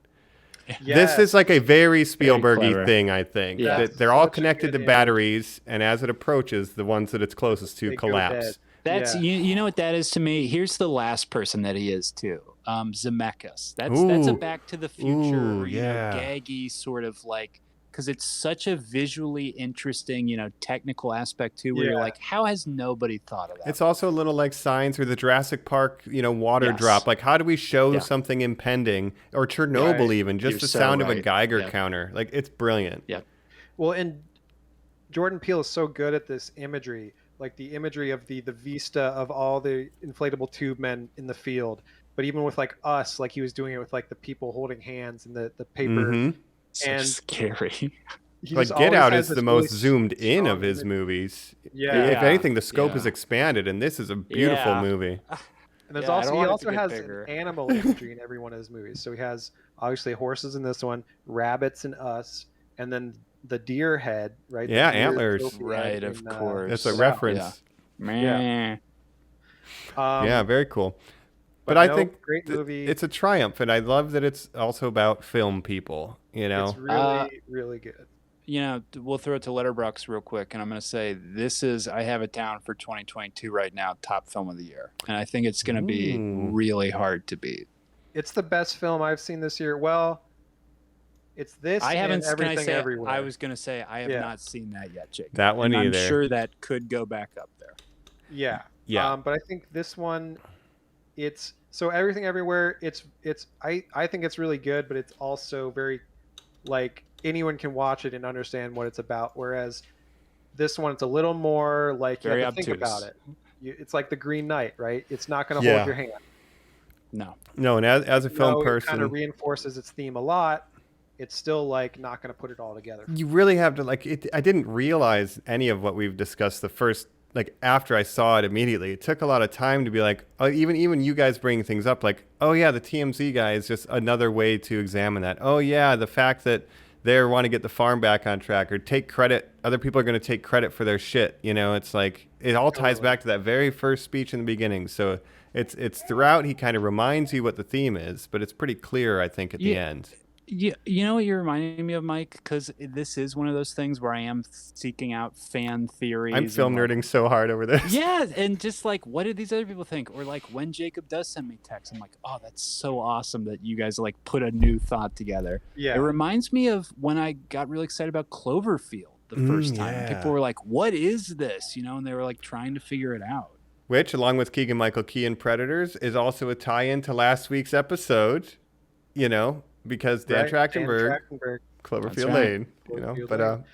Speaker 6: Yes.
Speaker 5: This is like a very Spielberg-y thing, I think.
Speaker 3: Yeah.
Speaker 5: They're all connected to batteries, and as it approaches, the ones that it's closest to collapse.
Speaker 3: That's you know what that is to me. Here's the last person that he is too. Zemeckis. That's a Back to the Future, gaggy sort of like, because it's such a visually interesting, technical aspect too, where you're like, how has nobody thought of that?
Speaker 5: It's also a little like Signs or the Jurassic Park, water drop. Like, how do we show something impending, or Chernobyl even, just the sound of a Geiger counter? Like, it's brilliant.
Speaker 3: Yeah.
Speaker 6: Well, and Jordan Peele is so good at this imagery, like the imagery of the vista of all the inflatable tube men in the field. But even with like Us, like he was doing it with like the people holding hands and the paper.
Speaker 5: Mm-hmm.
Speaker 3: So scary.
Speaker 5: Like Get Out is the most zoomed in of his movies. Yeah. If anything, the scope is expanded, and this is a beautiful movie.
Speaker 6: And there's he also has animal imagery in every one of his movies. So he has obviously horses in this one, rabbits in Us, and then the deer head, right?
Speaker 5: Yeah, antlers.
Speaker 3: Right, of course.
Speaker 5: That's a reference.
Speaker 3: Yeah.
Speaker 5: Yeah, very cool. But I think great movie. It's a triumph, and I love that it's also about film people,
Speaker 6: It's really, really good.
Speaker 3: We'll throw it to Letterboxd real quick, and I'm going to say I have it down for 2022 right now, top film of the year. And I think it's going to be really hard to beat.
Speaker 6: It's the best film I've seen this year. Well, it's this and Everything Everywhere.
Speaker 3: I was going to say I have not seen that yet, Jake.
Speaker 5: That one
Speaker 3: and
Speaker 5: either.
Speaker 3: I'm sure that could go back up there.
Speaker 6: Yeah.
Speaker 5: Yeah.
Speaker 6: But I think this one, so Everything Everywhere, I think it's really good, but it's also very like anyone can watch it and understand what it's about. Whereas this one, it's a little more like you
Speaker 3: Very
Speaker 6: have to think
Speaker 3: obtuse.
Speaker 6: about it. It's like the Green Knight, right? It's not going to
Speaker 5: Yeah.
Speaker 6: hold your hand.
Speaker 3: No.
Speaker 5: No, and as a film
Speaker 6: It kind
Speaker 5: person,
Speaker 6: of reinforces its theme a lot. It's still like not going to put it all together.
Speaker 5: you really have to like it. I didn't realize any of what we've discussed the first, like after I saw it immediately. It took a lot of time to be like, oh, even you guys bringing things up like, oh yeah, the TMZ guy is just another way to examine that. Oh yeah, the fact that they want to get the farm back on track or take credit. Other people are going to take credit for their shit. You know, it's like it all ties back to that very first speech in the beginning. So it's throughout. He kind of reminds you what the theme is, but it's pretty clear, I think, at the end.
Speaker 3: Yeah, you know what you're reminding me of, Mike? Because this is one of those things where I am seeking out fan theories.
Speaker 5: I'm film
Speaker 3: and, like,
Speaker 5: nerding so hard over this.
Speaker 3: Yeah, and just like, what did these other people think? Or like, when Jacob does send me texts, I'm like, oh, that's so awesome that you guys like put a new thought together.
Speaker 6: Yeah.
Speaker 3: It reminds me of when I got really excited about Cloverfield the first time.
Speaker 5: yeah.
Speaker 3: People were like, what is this? You know, and they were like trying to figure it out.
Speaker 5: Which, along with Keegan-Michael Key and Predators, is also a tie-in to last week's episode. You know, because Dan Trachtenberg, Cloverfield
Speaker 3: right.
Speaker 5: Lane. You know, but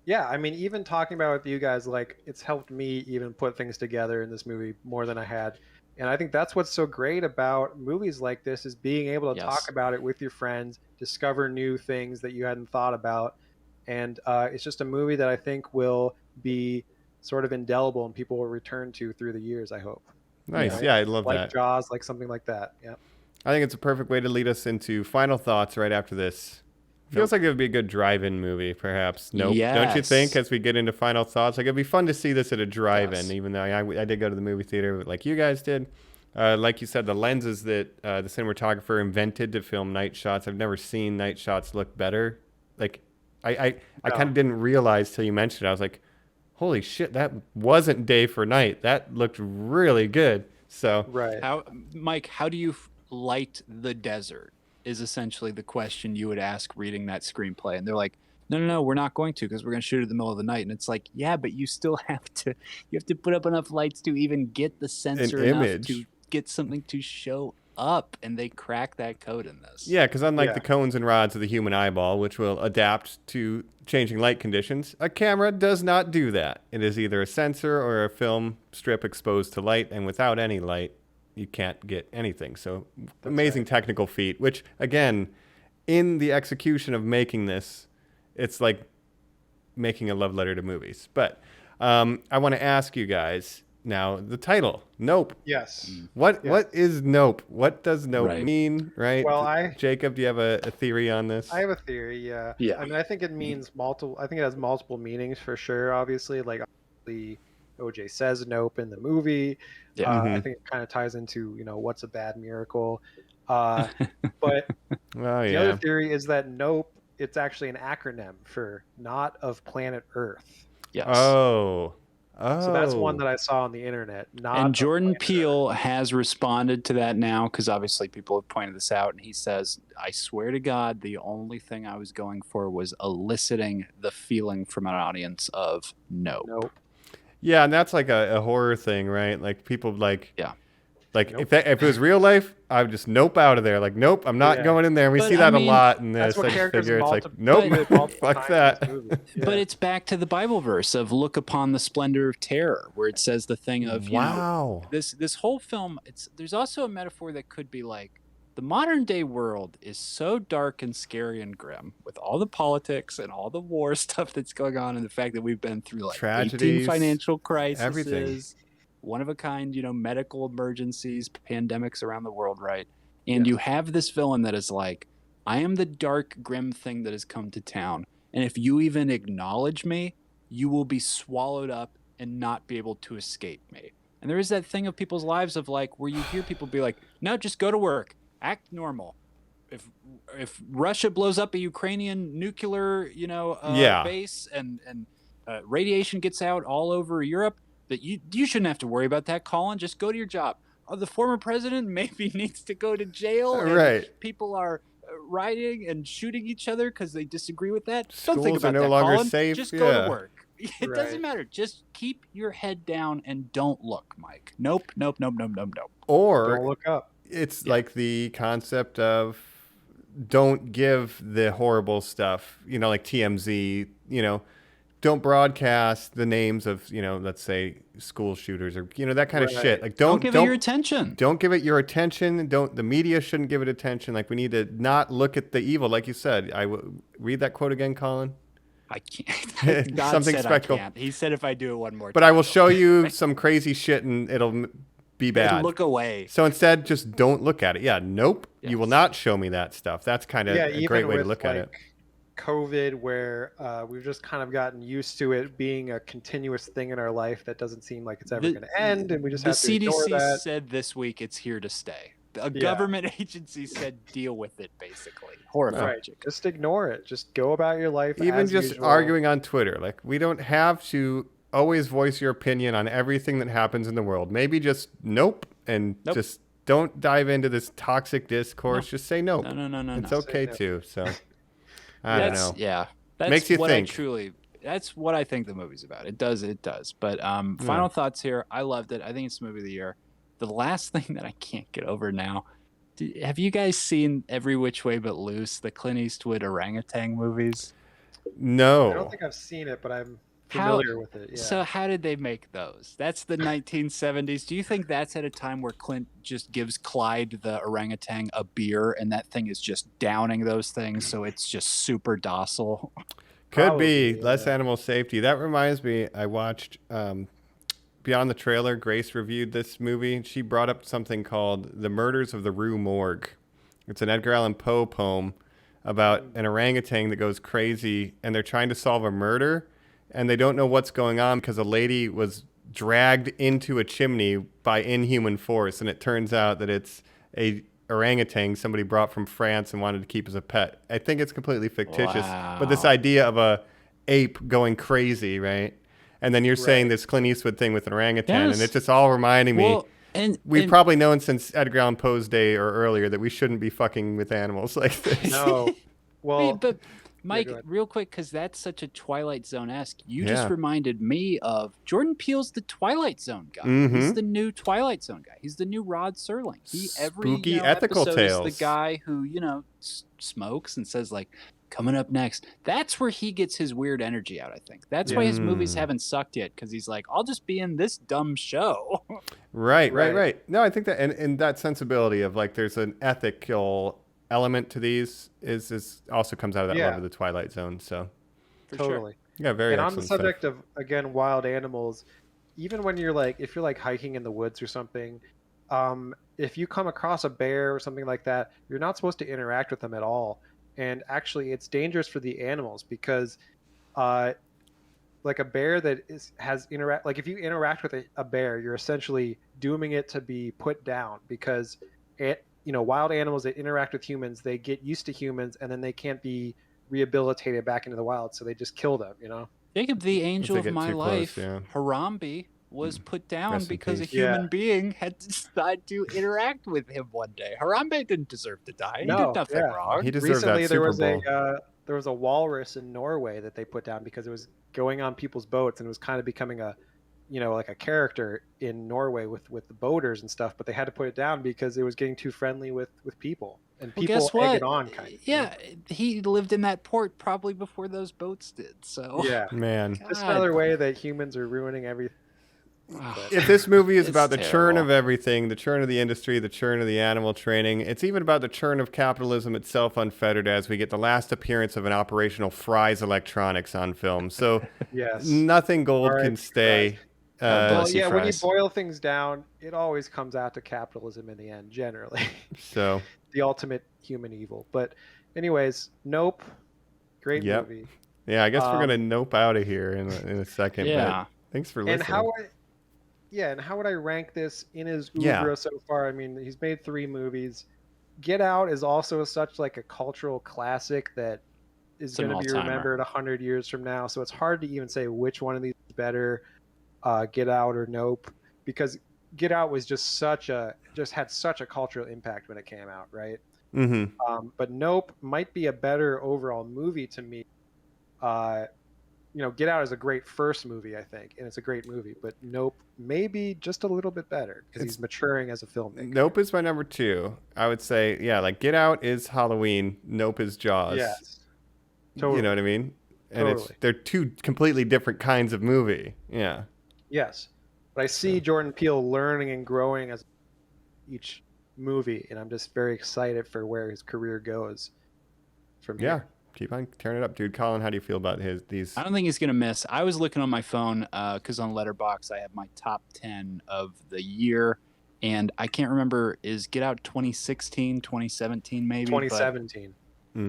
Speaker 6: yeah, I mean, even talking about it with you guys, like it's helped me even put things together in this movie more than I had. And I think that's what's so great about movies like this is being able to talk about it with your friends, discover new things that you hadn't thought about. And it's just a movie that I think will be sort of indelible and people will return to through the years, I hope.
Speaker 5: nice.
Speaker 6: You know?
Speaker 5: Yeah, I love
Speaker 6: like
Speaker 5: that.
Speaker 6: Jaws, like something like that. Yeah.
Speaker 5: I think it's a perfect way to lead us into final thoughts right after this. Feels like it would be a good drive-in movie, perhaps. Nope. Don't you think, as we get into final thoughts? Like, it'd be fun to see this at a drive-in, even though I did go to the movie theater like you guys did. Like you said, the lenses that the cinematographer invented to film night shots, I've never seen night shots look better. Like, I kind of didn't realize till you mentioned it. I was like, holy shit, that wasn't day for night. That looked really good. So,
Speaker 6: Right.
Speaker 3: Mike, how do you light the desert is essentially the question you would ask reading that screenplay. And they're like, no, we're not going to, because we're going to shoot it in the middle of the night. And it's like, yeah, but you still have to put up enough lights to even get the sensor enough to get something to show up. And they crack that code in this.
Speaker 5: Yeah, because unlike the cones and rods of the human eyeball, which will adapt to changing light conditions, a camera does not do that. It is either a sensor or a film strip exposed to light, and without any light, you can't get anything. So amazing technical feat, which again, in the execution of making this, it's like making a love letter to movies. But I want to ask you guys now, the title, Nope.
Speaker 6: Yes.
Speaker 5: What is Nope? What does Nope mean, right?
Speaker 6: Well,
Speaker 5: Jacob, do you have a theory on this?
Speaker 6: I have a theory, yeah. I mean, I think it means multiple. I think it has multiple meanings for sure. Obviously, like obviously, OJ says Nope in the movie. I think it kind of ties into what's a bad miracle. But the other theory is that Nope, it's actually an acronym for Not of Planet Earth.
Speaker 3: Yes.
Speaker 5: Oh.
Speaker 6: So that's one that I saw on the internet.
Speaker 3: And Jordan Peele has responded to that now, because obviously people have pointed this out, and he says, I swear to God, the only thing I was going for was eliciting the feeling from an audience of nope.
Speaker 5: Yeah, and that's like a horror thing, right? Like people like
Speaker 6: Nope.
Speaker 5: if it was real life, I would just nope out of there. Like, nope, I'm not going in there. We see that a lot in this.
Speaker 6: That's what
Speaker 5: Figure it's like,
Speaker 6: nope,
Speaker 5: fuck that.
Speaker 3: But it's back to the Bible verse of look upon the splendor of terror, where it says the thing of, this whole film, there's also a metaphor that could be like, the modern day world is so dark and scary and grim with all the politics and all the war stuff that's going on, and the fact that we've been through like
Speaker 5: tragedies,
Speaker 3: 18 financial crises,
Speaker 5: everything.
Speaker 3: One of a kind, medical emergencies, pandemics around the world, right? And you have this villain that is like, I am the dark, grim thing that has come to town. And if you even acknowledge me, you will be swallowed up and not be able to escape me. And there is that thing of people's lives of like, where you hear people be like, no, just go to work, act normal. If Russia blows up a Ukrainian nuclear, base and radiation gets out all over Europe, that you shouldn't have to worry about that, Colin. Just go to your job. The former president maybe needs to go to jail.
Speaker 5: Right.
Speaker 3: People are rioting and shooting each other because they disagree with that.
Speaker 5: Schools
Speaker 3: Don't think about
Speaker 5: are no
Speaker 3: that,
Speaker 5: longer
Speaker 3: Colin.
Speaker 5: safe.
Speaker 3: Just go to work. It doesn't matter. Just keep your head down and don't look, Mike. Nope.
Speaker 5: Or
Speaker 6: don't look up.
Speaker 5: it's like the concept of don't give the horrible stuff, like TMZ, don't broadcast the names of, let's say school shooters or, that kind of shit. Like,
Speaker 3: don't give it your attention.
Speaker 5: Don't give it your attention. The media shouldn't give it attention. Like, we need to not look at the evil. Like you said, read that quote again, Colin.
Speaker 3: I can't. God
Speaker 5: Something
Speaker 3: said
Speaker 5: spectacle.
Speaker 3: I can't. He said if I do it one more time.
Speaker 5: But I will show you some crazy shit and it'll be bad.
Speaker 3: Look away.
Speaker 5: So instead, just don't look at it. Yeah, nope.
Speaker 3: Yes.
Speaker 5: You will not show me that stuff. That's kind of a great way to look at it.
Speaker 6: COVID, where we've just kind of gotten used to it being a continuous thing in our life that doesn't seem like it's ever going to end, and we just have to ignore that.
Speaker 3: The CDC said this week it's here to stay. A government agency said deal with it, basically. Horrifying.
Speaker 6: Right. Just ignore it. Just go about your life.
Speaker 5: Even
Speaker 6: as
Speaker 5: just
Speaker 6: usual.
Speaker 5: arguing on Twitter. Like, we don't have to always voice your opinion on everything that happens in the world. Maybe just just don't dive into this toxic discourse. Just say nope.
Speaker 3: No.
Speaker 5: It's okay too. So I don't know.
Speaker 3: Yeah. That's
Speaker 5: Makes you
Speaker 3: what
Speaker 5: think.
Speaker 3: That's what I think the movie's about. It does. But final thoughts here. I loved it. I think it's the movie of the year. The last thing that I can't get over now. Have you guys seen Every Which Way But Loose, the Clint Eastwood orangutan movies?
Speaker 5: No.
Speaker 6: I don't think I've seen it, but I'm familiar with it. Yeah.
Speaker 3: So how did they make those? That's the 1970s. Do you think that's at a time where Clint just gives Clyde the orangutan a beer and that thing is just downing those things so it's just super docile?
Speaker 5: Could be less animal safety. That reminds me, I watched Beyond the Trailer. Grace reviewed this movie. She brought up something called The Murders of the Rue Morgue. It's an Edgar Allan Poe poem about an orangutan that goes crazy and they're trying to solve a murder and they don't know what's going on because a lady was dragged into a chimney by inhuman force, and it turns out that it's a orangutan somebody brought from France and wanted to keep as a pet. I think it's completely fictitious, but this idea of a ape going crazy, right? And then you're saying this Clint Eastwood thing with an orangutan, and it's just all reminding me. We've probably known since Edgar Allan Poe's day or earlier that we shouldn't be fucking with animals like this.
Speaker 6: No. Well,
Speaker 3: but Mike, real quick, because that's such a Twilight Zone-esque. You just reminded me of Jordan Peele's the Twilight Zone guy. Mm-hmm. He's the new Twilight Zone guy. He's the new Rod Serling.
Speaker 5: Spooky ethical tales.
Speaker 3: Is the guy who smokes and says like, coming up next. That's where he gets his weird energy out. I think that's why his movies haven't sucked yet, because he's like, I'll just be in this dumb show.
Speaker 5: Right. No, I think that and that sensibility of like there's an ethical element to these is also comes out of that love of the Twilight Zone. So
Speaker 6: totally.
Speaker 5: Yeah, very.
Speaker 6: And on the subject
Speaker 5: stuff.
Speaker 6: of again wild animals, even when you're like if you're like hiking in the woods or something, if you come across a bear or something like that, you're not supposed to interact with them at all. And actually, it's dangerous for the animals because, like a bear that if you interact with a bear, you're essentially dooming it to be put down because wild animals that interact with humans, they get used to humans and then they can't be rehabilitated back into the wild, so they just kill them.
Speaker 3: Jacob, the angel of my life, Harambe, was put down because a human being had decided to interact with him one day. Harambe didn't deserve to die. He did nothing wrong.
Speaker 5: He deserved
Speaker 6: Recently,
Speaker 5: that Super Bowl.
Speaker 6: there was a walrus in Norway that they put down because it was going on people's boats and it was kind of becoming a character in Norway with the boaters and stuff. But they had to put it down because it was getting too friendly with people. And people egg it on, kind of.
Speaker 3: Yeah, he lived in that port probably before those boats did. So
Speaker 5: man,
Speaker 6: just another way that humans are ruining everything.
Speaker 5: If this movie is about the churn of everything, the churn of the industry, the churn of the animal training, it's even about the churn of capitalism itself unfettered as we get the last appearance of an operational Fry's Electronics on film. So nothing gold can stay.
Speaker 6: When you boil things down, it always comes out to capitalism in the end, generally.
Speaker 5: So
Speaker 6: the ultimate human evil. But anyways, Nope. Great movie.
Speaker 5: Yeah, I guess we're going to nope out of here in a second.
Speaker 3: Yeah.
Speaker 5: But thanks for listening.
Speaker 6: And how would I rank this in his oeuvre so far? I mean, he's made 3 movies. Get Out is also such like a cultural classic that is going to be remembered 100 years from now. So it's hard to even say which one of these is better, Get Out or Nope, because Get Out was just had such a cultural impact when it came out, right?
Speaker 5: Mm-hmm.
Speaker 6: But Nope might be a better overall movie to me. Get Out is a great first movie, I think, and it's a great movie. But Nope, maybe just a little bit better because he's maturing as a filmmaker.
Speaker 5: Nope is my number 2. I would say, yeah, like Get Out is Halloween. Nope is Jaws.
Speaker 6: Yes, totally.
Speaker 5: You know what I mean? And
Speaker 6: Totally.
Speaker 5: they're two completely different kinds of movie. Yeah.
Speaker 6: Yes, but I see Jordan Peele learning and growing as each movie, and I'm just very excited for where his career goes from here.
Speaker 5: Yeah. Keep on turning it up, dude. Colin, how do you feel about these?
Speaker 3: I don't think he's going to miss. I was looking on my phone because on Letterboxd I have my top 10 of the year, and I can't remember, is Get Out 2016, 2017 maybe?
Speaker 6: 2017.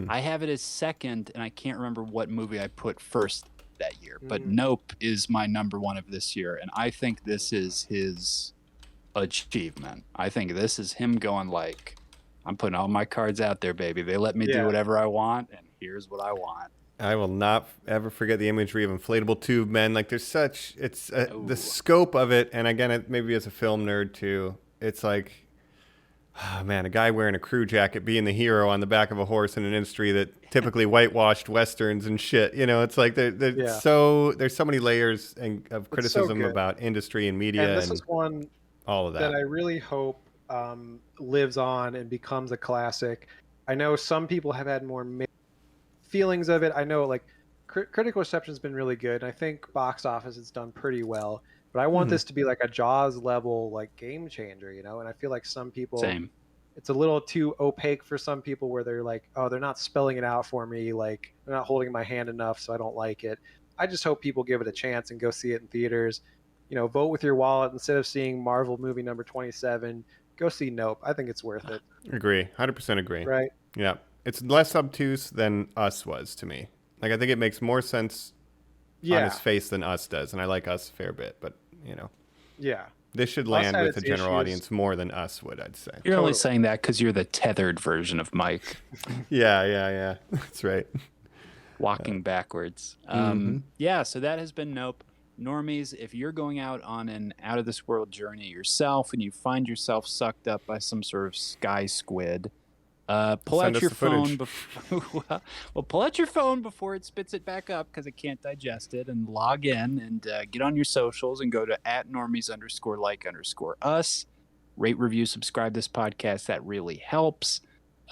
Speaker 3: I have it as second, and I can't remember what movie I put first that year. But Nope is my number 1 of this year, and I think this is his achievement. I think this is him going like, I'm putting all my cards out there, baby. They let me do whatever I want, and here's what I want.
Speaker 5: I will not ever forget the imagery of inflatable tube men. Like there's such, it's the scope of it. And again, maybe as a film nerd too, it's like, oh man, a guy wearing a crew jacket being the hero on the back of a horse in an industry that typically whitewashed Westerns and shit. There's so many layers of criticism about industry and media.
Speaker 6: And this is one
Speaker 5: all of that
Speaker 6: I really hope lives on and becomes a classic. I know some people have had more feelings of it. I know like critical reception has been really good, and I think box office has done pretty well. But I want this to be like a Jaws level like game changer, And I feel like some people, it's a little too opaque for some people, where they're like, oh, they're not spelling it out for me, like they're not holding my hand enough, so I don't like it. I just hope people give it a chance and go see it in theaters. Vote with your wallet instead of seeing Marvel movie number 27. Go see Nope. I think it's worth it.
Speaker 5: Agree. 100% agree.
Speaker 6: Right.
Speaker 5: Yeah. It's less obtuse than Us was to me. Like, I think it makes more sense on its face than Us does. And I like Us a fair bit, but,
Speaker 6: Yeah.
Speaker 5: This should land with the general audience more than Us would, I'd say.
Speaker 3: You're only saying that because you're the tethered version of Mike.
Speaker 5: Yeah. That's right.
Speaker 3: Walking backwards. Yeah, so that has been Nope. Normies, if you're going out on an out-of-this-world journey yourself and you find yourself sucked up by some sort of sky squid, pull out your phone pull out your phone before it spits it back up because it can't digest it, and log in and get on your socials and go to @normies_like_us. Rate, review, subscribe this podcast. That really helps.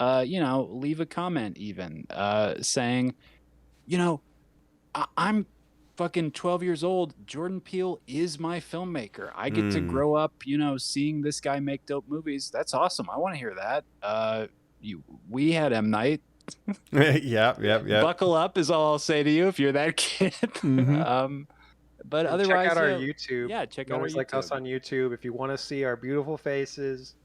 Speaker 3: Leave a comment even saying, I'm fucking 12 years old. Jordan Peele is my filmmaker. I get to grow up, seeing this guy make dope movies. That's awesome. I want to hear that. We had M. Night.
Speaker 5: Yeah.
Speaker 3: Buckle up is all I'll say to you if you're that kid. But
Speaker 6: and
Speaker 3: otherwise,
Speaker 6: check out our YouTube.
Speaker 3: Yeah, check out our
Speaker 6: Normies Like
Speaker 3: YouTube.
Speaker 6: Us on YouTube. If you want to see our beautiful faces,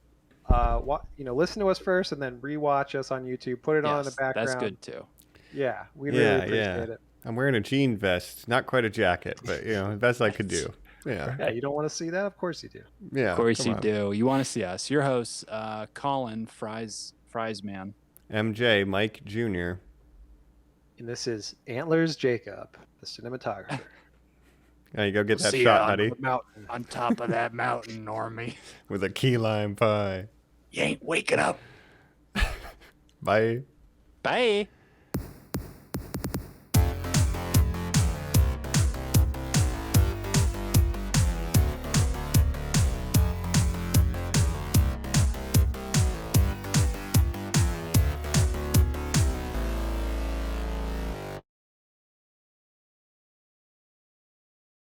Speaker 6: listen to us first and then rewatch us on YouTube. Put it on in the background.
Speaker 3: That's good too.
Speaker 6: Yeah, we really appreciate it.
Speaker 5: I'm wearing a jean vest, not quite a jacket, but the best I could do. Yeah.
Speaker 6: Yeah, you don't want to see that? Of course you do.
Speaker 5: Yeah.
Speaker 3: Of course you do. You want to see us. Your hosts, Colin, Fries Man.
Speaker 5: MJ, Mike Jr.
Speaker 6: And this is Antlers Jacob, the cinematographer.
Speaker 5: Yeah, you go get that
Speaker 3: See
Speaker 5: shot,
Speaker 3: ya
Speaker 5: buddy.
Speaker 3: On top of that mountain, Normie.
Speaker 5: With a key lime pie.
Speaker 3: You ain't waking up.
Speaker 5: Bye.
Speaker 3: Bye.